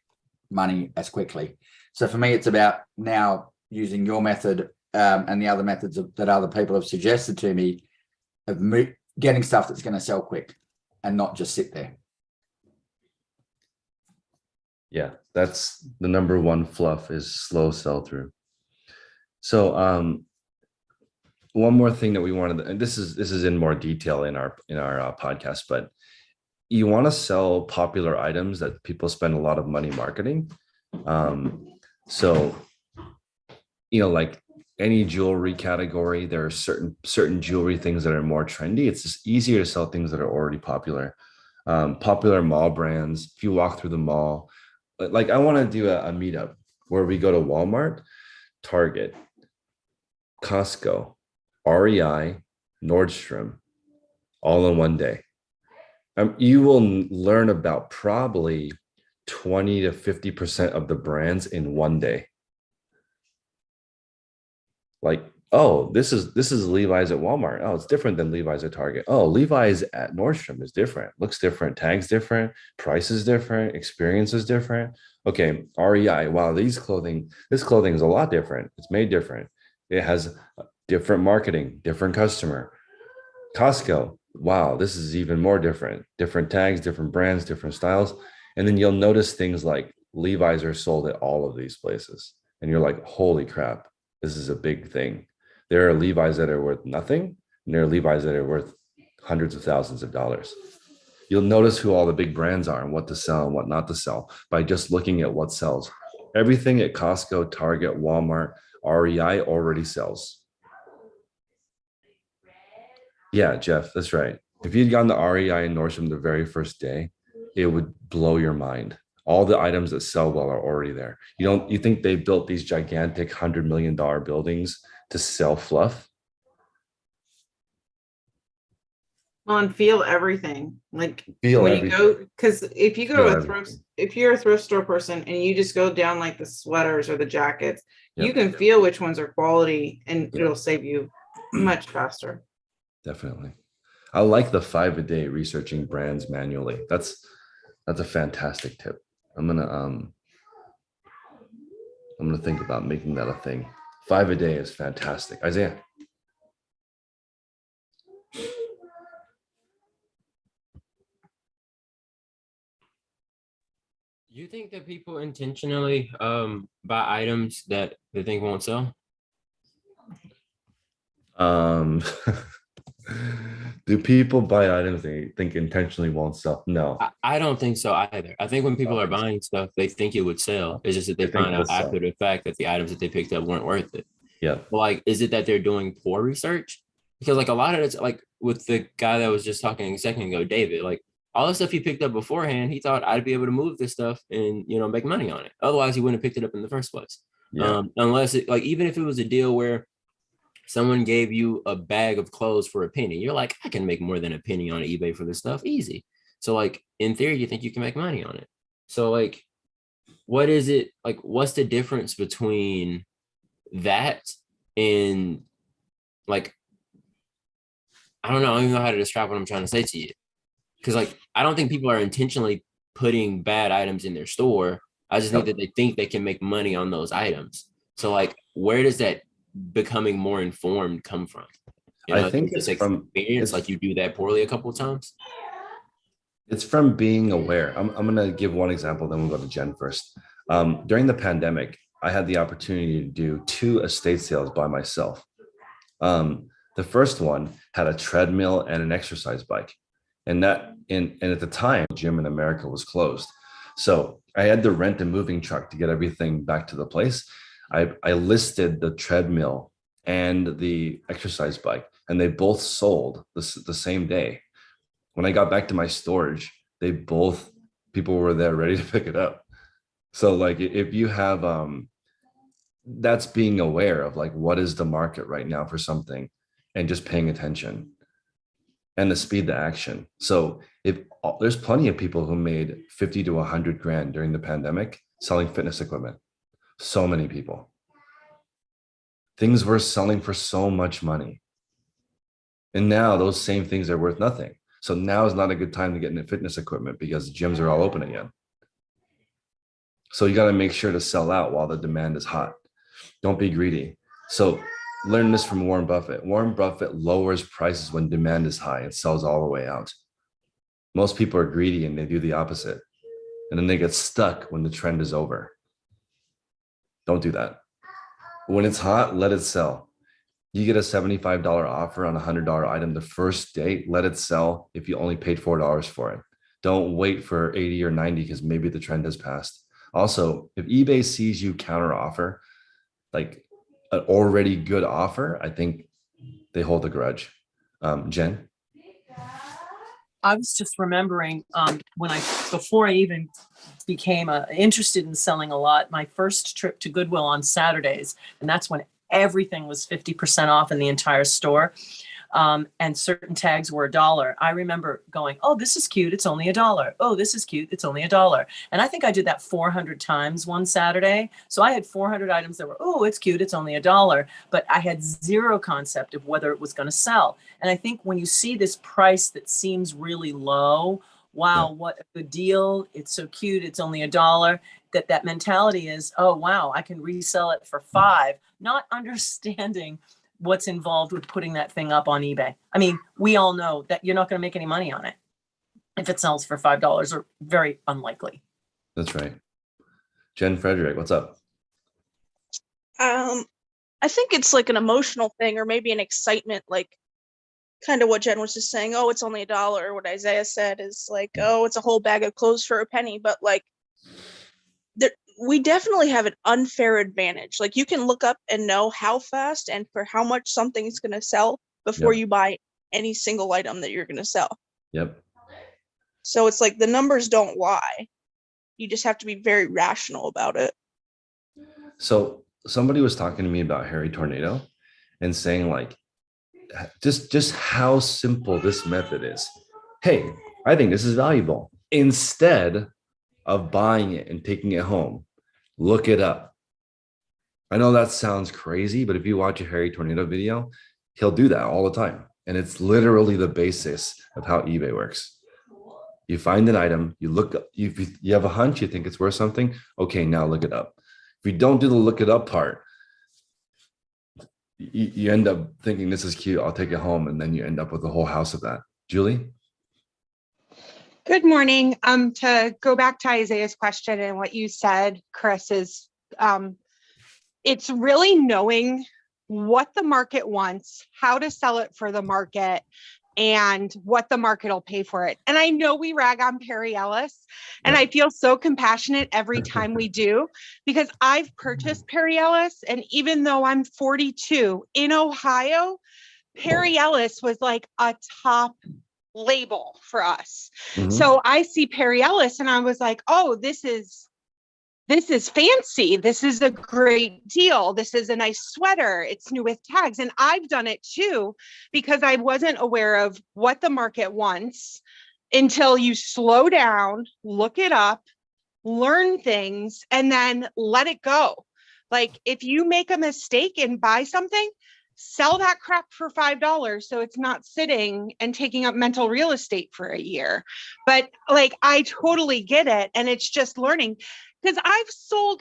money as quickly. So for me, it's about now using your method, and the other methods that other people have suggested to me, of getting stuff that's going to sell quick and not just sit there. Yeah, that's the number one fluff, is slow sell through. So one more thing that we wanted, and this is in more detail in our podcast, but you want to sell popular items that people spend a lot of money marketing. So, like any jewelry category, there are certain jewelry things that are more trendy. It's just easier to sell things that are already popular. Popular mall brands. If you walk through the mall, like I want to do a meetup where we go to Walmart, Target, Costco, REI, Nordstrom, all in one day. You will learn about probably 20 to 50% of the brands in one day. Like, oh, this is Levi's at Walmart. Oh, it's different than Levi's at Target. Oh, Levi's at Nordstrom is different, looks different, tags different, price is different, experience is different. Okay, REI. Wow, this clothing is a lot different. It's made different. It has different marketing, different customer. Costco. Wow, this is even more different. Different tags, different brands, different styles. And then you'll notice things like Levi's are sold at all of these places. And you're like, holy crap, this is a big thing. There are Levi's that are worth nothing, and there are Levi's that are worth hundreds of thousands of dollars. You'll notice who all the big brands are and what to sell and what not to sell by just looking at what sells. Everything at Costco, Target, Walmart, REI already sells. Yeah, Jeff, that's right. If you'd gotten the REI and Nordstrom the very first day, it would blow your mind. All the items that sell well are already there. You think they built these gigantic $100 million buildings to sell fluff? Well, and feel everything. Like Feel when everything. you go, because if you go Feel to a thrift, everything. if you're a thrift store person and you just go down like the sweaters or the jackets, you Yep. can feel which ones are quality, and Yep. it'll save you much faster. Definitely. I like the 5 a day researching brands manually. That's a fantastic tip. I'm gonna think about making that a thing. 5 a day is fantastic. Isaiah. Do you think that people intentionally buy items that they think won't sell? Do people buy items they think intentionally won't sell? No. I don't think so either. I think when people are buying stuff, they think it would sell. It's just that they They think find it out will sell. after the fact that the items that they picked up weren't worth it. Yeah. But like, is it that they're doing poor research? Because like a lot of it's like with the guy that was just talking a second ago, David, like all the stuff he picked up beforehand, he thought I'd be able to move this stuff and, make money on it. Otherwise he wouldn't have picked it up in the first place. Yeah. Unless it, like, even if it was a deal where someone gave you a bag of clothes for a penny, you're like, I can make more than a penny on eBay for this stuff. Easy. So like, in theory, you think you can make money on it. So like, what is it? Like, what's the difference between that and like, I don't even know how to describe what I'm trying to say to you. Cause like, I don't think people are intentionally putting bad items in their store. I just think that they think they can make money on those items. So like, where does that becoming more informed come from? I think it's from experience, like you do that poorly a couple of times. It's from being aware. I'm going to give one example, then we'll go to Jen first. During the pandemic, I had the opportunity to do 2 estate sales by myself. The first one had a treadmill and an exercise bike. And at the time, the gym in America was closed. So I had to rent a moving truck to get everything back to the place. I listed the treadmill and the exercise bike, and they both sold the same day. When I got back to my storage, people were there ready to pick it up. So like if you have that's being aware of like what is the market right now for something and just paying attention and the speed to action. So if there's plenty of people who made 50 to 100 grand during the pandemic selling fitness equipment. So many people. Things were selling for so much money. And now those same things are worth nothing. So now is not a good time to get into fitness equipment because gyms are all open again. So you got to make sure to sell out while the demand is hot. Don't be greedy. So learn this from Warren Buffett. Warren Buffett lowers prices when demand is high and sells all the way out. Most people are greedy and they do the opposite. And then they get stuck when the trend is over. Don't do that. When it's hot, let it sell. You get a $75 offer on a $100 item the first day, let it sell if you only paid $4 for it. Don't wait for 80 or 90 because maybe the trend has passed. Also, if eBay sees you counter offer, like an already good offer, I think they hold a grudge. Jen? I was just remembering before I even became interested in selling a lot, my first trip to Goodwill on Saturdays, and that's when everything was 50% off in the entire store. And certain tags were $1. I remember going, oh, this is cute. It's only $1. Oh, this is cute. It's only $1. And I think I did that 400 times one Saturday. So I had 400 items that were, oh, it's cute. It's only $1. But I had zero concept of whether it was going to sell. And I think when you see this price that seems really low, wow, what a good deal. It's so cute. It's only $1. That mentality is, oh, wow, I can resell it for $5, not understanding what's involved with putting that thing up on eBay. I mean, we all know that you're not going to make any money on it if it sells for $5, or very unlikely. That's right. Jen Frederick, what's up? I think it's like an emotional thing, or maybe an excitement, like kind of what Jen was just saying. Oh, it's only $1. Or what Isaiah said is like, oh, it's a whole bag of clothes for a penny. But like, we definitely have an unfair advantage. Like you can look up and know how fast and for how much something's going to sell before you buy any single item that you're going to sell. Yep. So it's like the numbers don't lie. You just have to be very rational about it. So somebody was talking to me about Harry Tornado and saying like, just how simple this method is. Hey, I think this is valuable. Instead of buying it and taking it home, look it up. I know that sounds crazy, but if you watch a Harry Tornado video, he'll do that all the time. And it's literally the basis of how eBay works. You find an item, you look up, you have a hunch, you think it's worth something. Okay, now look it up. If you don't do the look it up part, you end up thinking this is cute, I'll take it home. And then you end up with a whole house of that. Julie? Good morning. To go back to Isaiah's question and what you said, Chris, is it's really knowing what the market wants, how to sell it for the market, and what the market will pay for it. And I know we rag on Perry Ellis, and I feel so compassionate every time we do, because I've purchased Perry Ellis, and even though I'm 42 in Ohio, Perry Ellis was like a top label for us. So I see Perry Ellis and I was like, oh, this is fancy. This is a great deal. This is a nice sweater. It's new with tags. And I've done it too, because I wasn't aware of what the market wants until you slow down, look it up, learn things, and then let it go. Like if you make a mistake and buy something, sell that crap for $5 so it's not sitting and taking up mental real estate for a year. But like, I totally get it. And it's just learning, because I sold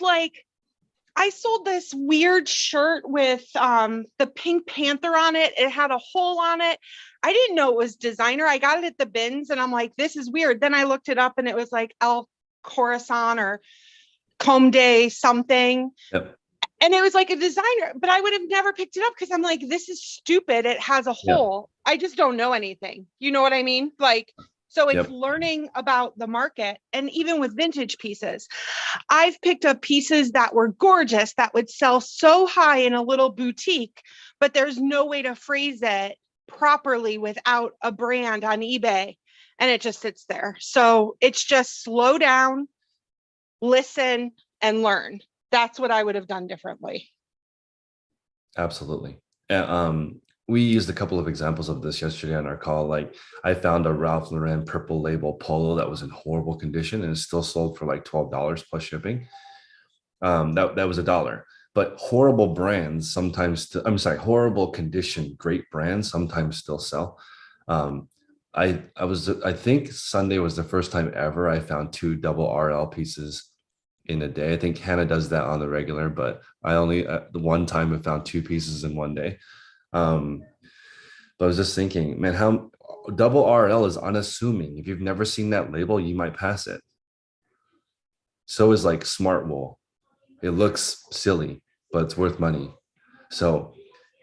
this weird shirt with the Pink Panther on it. It had a hole on it. I didn't know it was designer. I got it at the bins and I'm like, this is weird. Then I looked it up and it was like El Corazon or Comte something. Yep. And it was like a designer, but I would have never picked it up because I'm like, this is stupid. It has a hole. I just don't know anything. You know what I mean? Like, so it's learning about the market. And even with vintage pieces, I've picked up pieces that were gorgeous that would sell so high in a little boutique, but there's no way to phrase it properly without a brand on eBay. And it just sits there. So it's just slow down, listen, and learn. That's what I would have done differently. Absolutely. We used a couple of examples of this yesterday on our call. Like, I found a Ralph Lauren purple label polo that was in horrible condition and is still sold for like $12 plus shipping. That was $1. But horrible brands sometimes, horrible condition, great brands sometimes still sell. I think Sunday was the first time ever I found 2 double RL pieces in a day. I think Hannah does that on the regular, but I only the one time I found 2 pieces in one day. But I was just thinking, man, how double RL is unassuming. If you've never seen that label, you might pass it. So is like smart wool. It looks silly, but it's worth money. So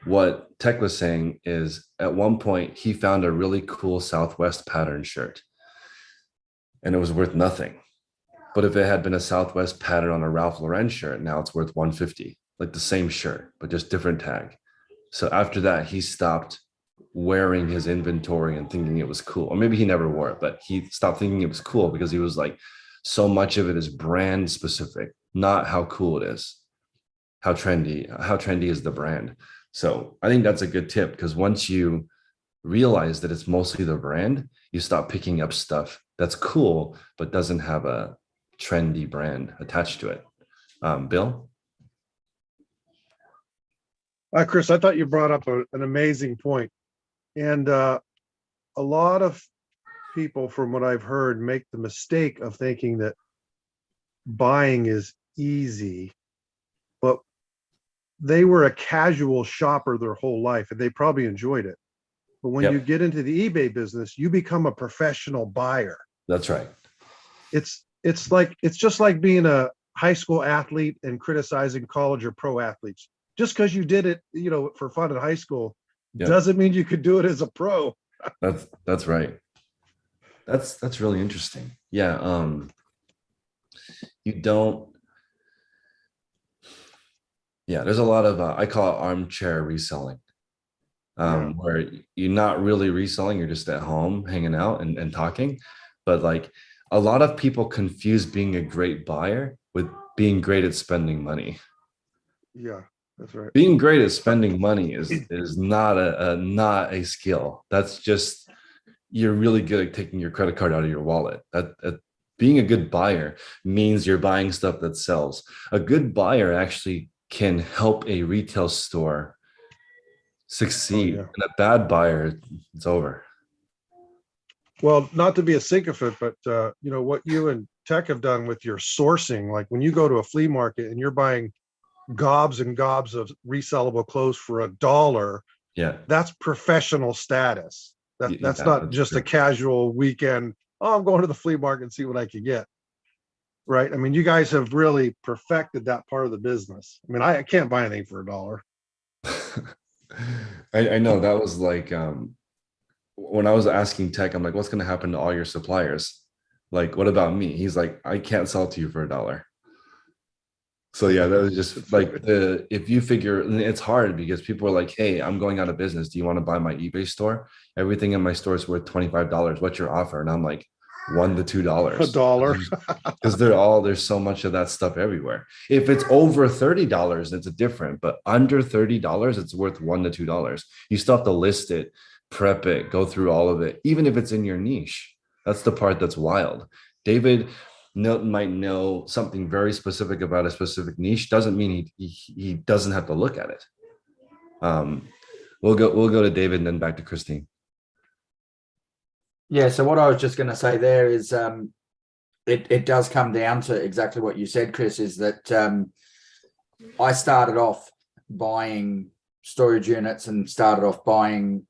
what Tech was saying is, at one point he found a really cool Southwest pattern shirt and it was worth nothing. But if it had been a Southwest pattern on a Ralph Lauren shirt, now it's worth $150, like the same shirt, but just different tag. So after that, he stopped wearing his inventory and thinking it was cool. Or maybe he never wore it, but he stopped thinking it was cool because he was like, so much of it is brand specific, not how cool it is, how trendy is the brand. So I think that's a good tip, because once you realize that it's mostly the brand, you stop picking up stuff that's cool, but doesn't have a trendy brand attached to it. Bill? Chris, I thought you brought up an amazing point. And a lot of people, from what I've heard, make the mistake of thinking that buying is easy, but they were a casual shopper their whole life and they probably enjoyed it. But when you get into the eBay business, you become a professional buyer. That's right. It's just like being a high school athlete and criticizing college or pro athletes. Just because you did it, for fun in high school, doesn't mean you could do it as a pro. That's right. That's really interesting. Yeah. There's a lot of I call it armchair reselling, where you're not really reselling, you're just at home hanging out and talking. But like, a lot of people confuse being a great buyer with being great at spending money. Yeah, that's right. Being great at spending money is not a skill. That's just, you're really good at taking your credit card out of your wallet. Being a good buyer means you're buying stuff that sells. A good buyer actually can help a retail store succeed. And a bad buyer, it's over. Well, not to be a sycophant, but what you and Tech have done with your sourcing, like when you go to a flea market and you're buying gobs and gobs of resellable clothes for $1, that's professional status. That's not just true. A casual weekend, I'm going to the flea market and see what I can get. Right? I mean, you guys have really perfected that part of the business. I mean, I can't buy anything for $1. I know, that was like, when I was asking Tech, I'm like, what's going to happen to all your suppliers? Like, what about me? He's like, I can't sell to you for $1. So yeah, that was just like, if you figure, and it's hard because people are like, hey, I'm going out of business. Do you want to buy my eBay store? Everything in my store is worth $25. What's your offer? And I'm like, $1 to $2. $1. Because there's so much of that stuff everywhere. If it's over $30, it's different, but under $30, it's worth $1 to $2. You still have to list it, prep it, go through all of it, even if it's in your niche. That's the part that's wild. David might know something very specific about a specific niche. Doesn't mean he doesn't have to look at it. We'll go to David and then back to Christine. Yeah, so what I was just going to say there is it does come down to exactly what you said, Chris, is that I started off buying storage units and started off buying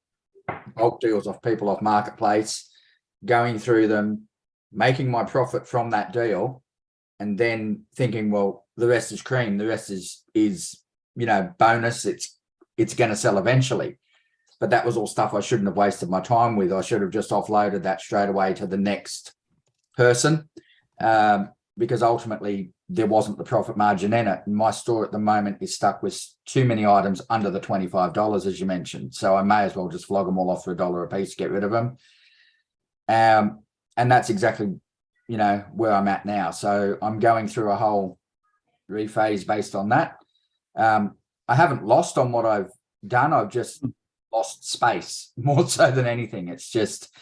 bulk deals off people off Marketplace, going through them, making my profit from that deal, and then thinking, well, the rest is cream. The rest is bonus. It's going to sell eventually. But that was all stuff I shouldn't have wasted my time with. I should have just offloaded that straight away to the next person, because ultimately there wasn't the profit margin in it. And my store at the moment is stuck with too many items under the $25, as you mentioned. So I may as well just flog them all off for $1 a piece, get rid of them. And that's exactly, where I'm at now. So I'm going through a whole rephase based on that. I haven't lost on what I've done. I've just lost space more so than anything. It's just,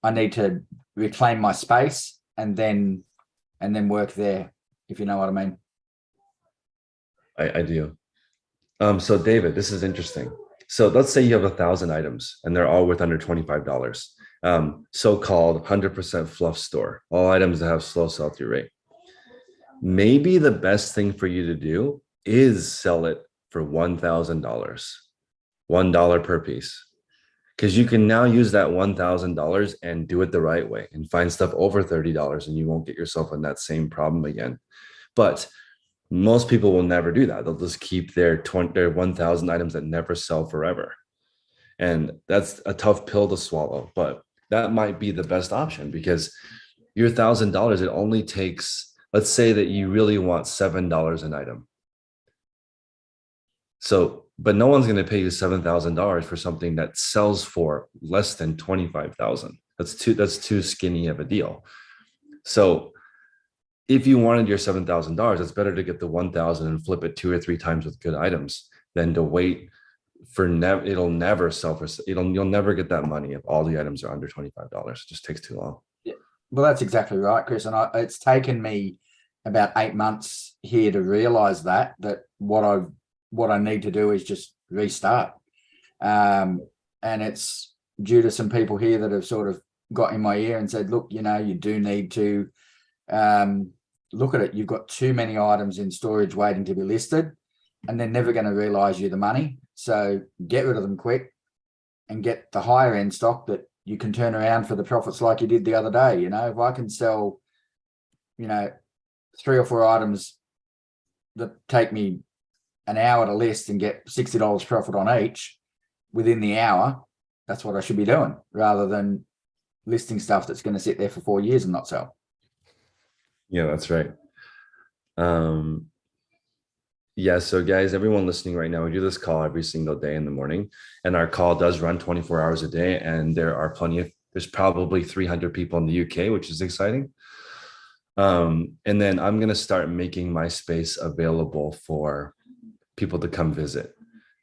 I need to reclaim my space and then work there, if you know what I mean. I do. So David, this is interesting. So let's say you have 1,000 items and they're all worth under $25. So-called 100% fluff store, all items that have slow sell-through rate. Maybe the best thing for you to do is sell it for $1,000, $1 per piece, because you can now use that $1,000 and do it the right way and find stuff over $30, and you won't get yourself in that same problem again. But most people will never do that. They'll just keep their 1,000 items that never sell forever. And that's a tough pill to swallow, but that might be the best option, because your $1,000, it only takes, let's say that you really want $7 an item. So, but no one's going to pay you $7,000 for something that sells for less than $25,000. That's too skinny of a deal. So if you wanted your $7,000, it's better to get the 1,000 and flip it 2 or 3 times with good items than to wait for it'll never sell for, you'll never get that money if all the items are under $25. It just takes too long. Yeah. Well, that's exactly right, Chris. And it's taken me about 8 months here to realize that what I need to do is just restart. And it's due to some people here that have sort of got in my ear and said, look, you do need to look at it. You've got too many items in storage waiting to be listed, and they're never going to realize you're the money. So get rid of them quick and get the higher end stock that you can turn around for the profits like you did the other day. If I can sell, 3 or 4 items that take me an hour to list and get $60 profit on each within the hour, that's what I should be doing, rather than listing stuff that's going to sit there for 4 years and not sell. Yeah, that's right. Yeah, so guys, everyone listening right now, we do this call every single day in the morning, and our call does run 24 hours a day. And there's probably 300 people in the UK, which is exciting. And then I'm going to start making my space available for people to come visit.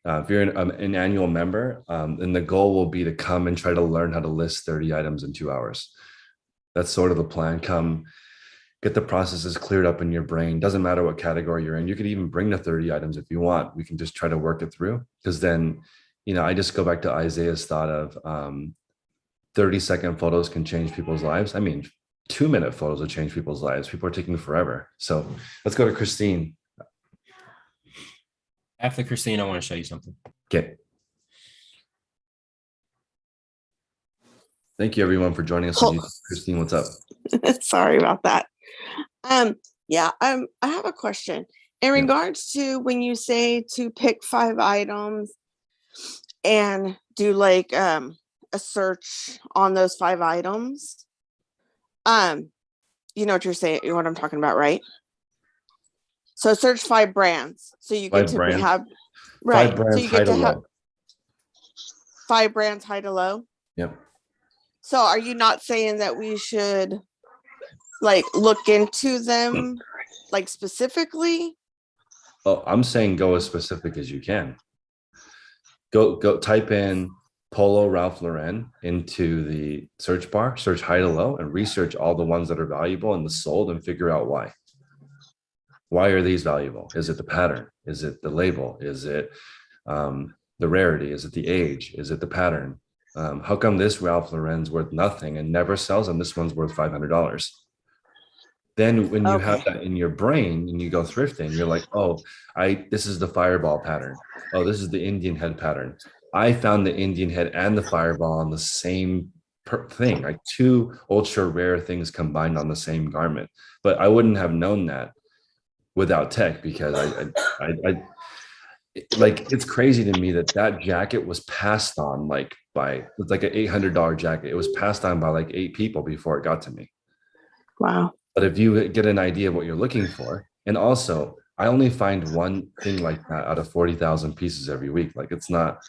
If you're an annual member, then the goal will be to come and try to learn how to list 30 items in 2 hours. That's sort of the plan. Come, get the processes cleared up in your brain. Doesn't matter what category you're in. You could even bring the 30 items if you want. We can just try to work it through, because then, I just go back to Isaiah's thought of 30-second photos can change people's lives. I mean, 2-minute photos will change people's lives. People are taking forever. So let's go to Christine. After Christine, I want to show you something. Okay. Thank you, everyone, for joining us. Christine, what's up? Sorry about that. I have a question in regards to when you say to pick 5 items and do like a search on those 5 items. You know what you're saying, what I'm talking about, right? So search 5 brands. So you get to have 5 brands, so you get high to to have low. 5 brands high to low. Yep. So are you not saying that we should like look into them like specifically? Oh, I'm saying go as specific as you can. Go type in Polo Ralph Lauren into the search bar, search high to low, and research all the ones that are valuable and the sold, and figure out why. Why are these valuable? Is it the pattern? Is it the label? Is it the rarity? Is it the age? Is it the pattern? How come this Ralph Lauren's worth nothing and never sells, and this one's worth $500? Then when you have that in your brain and you go thrifting, you're like, oh, this is the fireball pattern. Oh, this is the Indian head pattern. I found the Indian head and the fireball on the same thing, like 2 ultra rare things combined on the same garment. But I wouldn't have known that without tech, because it's crazy to me that that jacket was passed on like by, it's like an $800 jacket. It was passed on by like 8 people before it got to me. Wow. But if you get an idea of what you're looking for, and also I only find one thing like that out of 40,000 pieces every week. Like it's not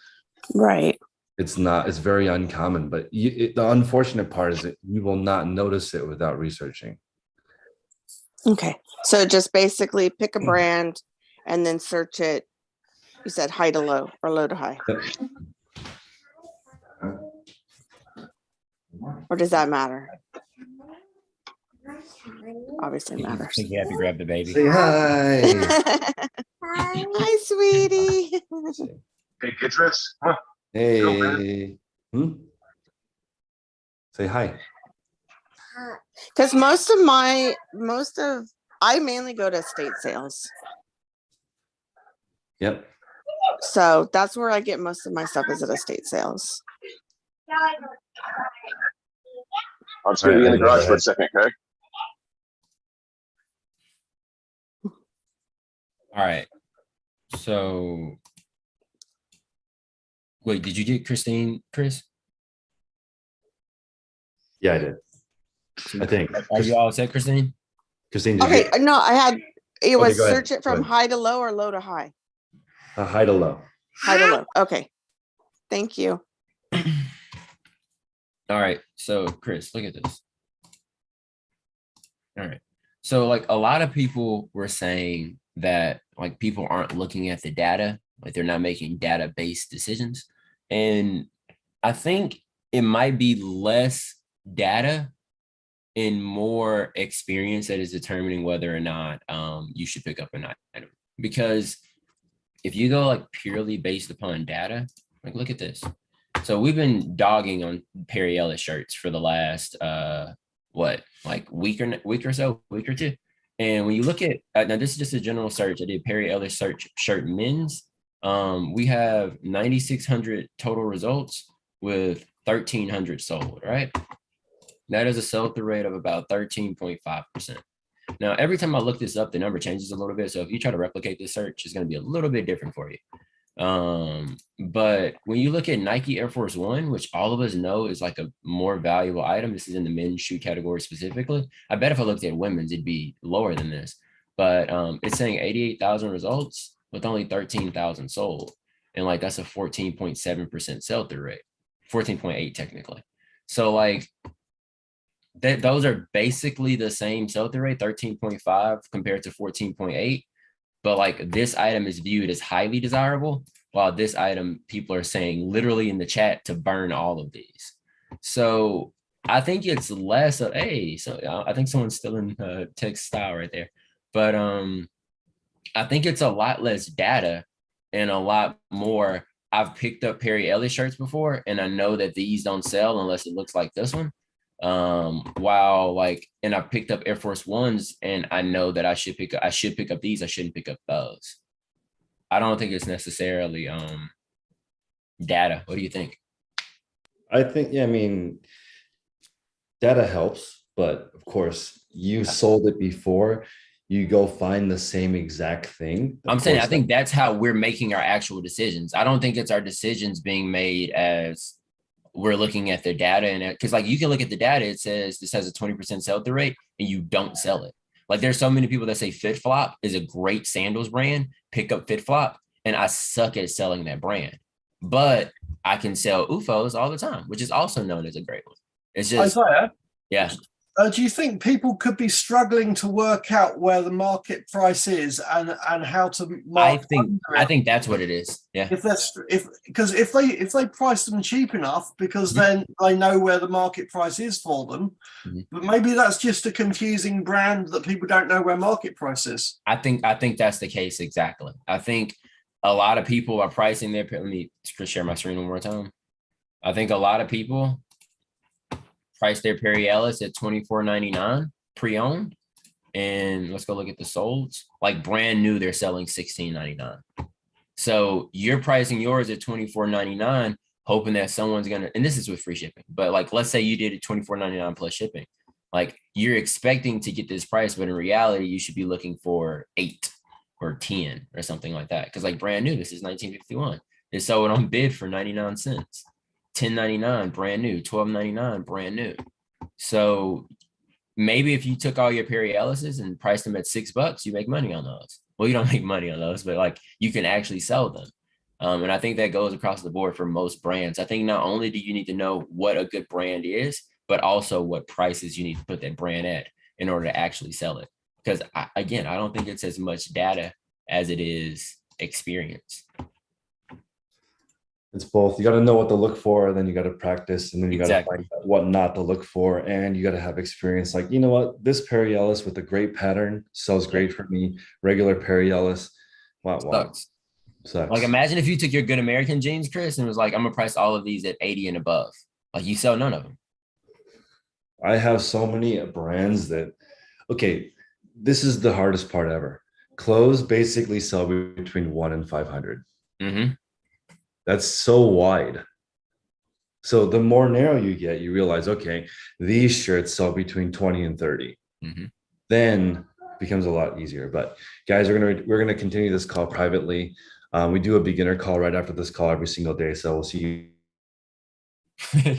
Right. it's very uncommon, but the unfortunate part is that you will not notice it without researching. Okay. So just basically pick a brand and then search it. You said high to low or low to high. Or does that matter? Obviously matters. I think you have to grab the baby. Say hi. Hi, sweetie. Hey, Beatrice. Come on. Hey. Say hi. Because I mainly go to estate sales. Yep. So that's where I get most of my stuff is at estate sales. I'm just going to be in the garage for a second, okay? All right. So, wait, did you get Christine, Chris? Yeah, I did. I think. Are you all set, Christine? Christine, did Okay, no, I had it was go ahead. search it Go from ahead. high to low or low to high. High to low. High to low. Okay. Thank you. All right. So, Chris, look at this. All right. So, like, a lot of people were saying that, like, people aren't looking at the data, like, they're not making data-based decisions. And I think it might be less data and more experience that is determining whether or not you should pick up an item. Because if you go like purely based upon data, like look at this. So we've been dogging on Perry Ellis shirts for the last week or two. And when you look at now, this is just a general search. I did Perry Ellis search shirt men's. We have 9,600 total results with 1,300 sold, right? That is a sell-through rate of about 13.5%. Now, every time I look this up, the number changes a little bit. So if you try to replicate this search, it's going to be a little bit different for you. But when you look at Nike Air Force One, which all of us know is like a more valuable item, this is in the men's shoe category specifically. I bet if I looked at women's, it'd be lower than this. But it's saying 88,000 results with only 13,000 sold. And like that's a 14.7% sell-through rate, 14.8 technically. So like those are basically the same sell-through rate, 13.5 compared to 14.8. But like this item is viewed as highly desirable, while this item people are saying literally in the chat to burn all of these. So I think it's less of so I think someone's still in text style right there. But I think it's a lot less data and a lot more. I've picked up Perry Ellis shirts before, and I know that these don't sell unless it looks like this one. And I picked up Air Force Ones, and I know that I should pick up these. I shouldn't pick up those. I don't think it's necessarily data. What do you think? I think, I mean, data helps, but of course, you sold it before. You go find the same exact thing. I'm saying I think that's how we're making our actual decisions. I don't think it's our decisions being made as we're looking at the data, and because like you can look at the data, it says this has a 20% sell-through rate and you don't sell it. Like there's so many people that say FitFlop is a great sandals brand, pick up FitFlop, and I suck at selling that brand. But I can sell UFOs all the time, which is also known as a great one. It's just Isaiah, yeah. Do you think people could be struggling to work out where the market price is and how to I think that's what it is. Yeah. If they price them cheap enough, because then they know where the market price is for them. But maybe that's just a confusing brand that people don't know where market price is. I think that's the case exactly. I think a lot of people are pricing their. Let me share my screen one more time. I think a lot of people price their Perry Ellis at $24.99 pre-owned, and let's go look at the solds. Like brand new, they're selling $16.99. So you're pricing yours at $24.99, hoping that someone's gonna. And this is with free shipping, but like let's say you did it $24.99 plus shipping. Like you're expecting to get this price, but in reality, you should be looking for $8 or 10 or something like that. Because like brand new, this is 1951. They sold it on bid for 99 cents, 10.99 brand new, 12.99 brand new. So maybe if you took all your Perry Ellis's and priced them at $6, you make money on those. Well, you don't make money on those, but like you can actually sell them. And I think that goes across the board for most brands. I think not only do you need to know what a good brand is, but also what prices you need to put that brand at in order to actually sell it. Because again, I don't think it's as much data as it is experience. It's both. You got to know what to look for, and then you got to practice, and then you got to Exactly. find out what not to look for, and you got to have experience. Like, you know what, this Perry Ellis with a great pattern sells great for me. Regular Perry Ellis, wow, sucks. Like imagine if you took your Good American jeans, Chris, and was like, I'm gonna price all of these at 80 and above. Like you sell none of them. I have so many brands that, okay, this is the hardest part ever. Clothes basically sell between 1 and 500. Mm-hmm. That's so wide. So the more narrow you get, you realize, okay, these shirts sell between 20 and 30. Mm-hmm. Then it becomes a lot easier. But guys, we're gonna continue this call privately. We do a beginner call right after this call every single day. So we'll see you.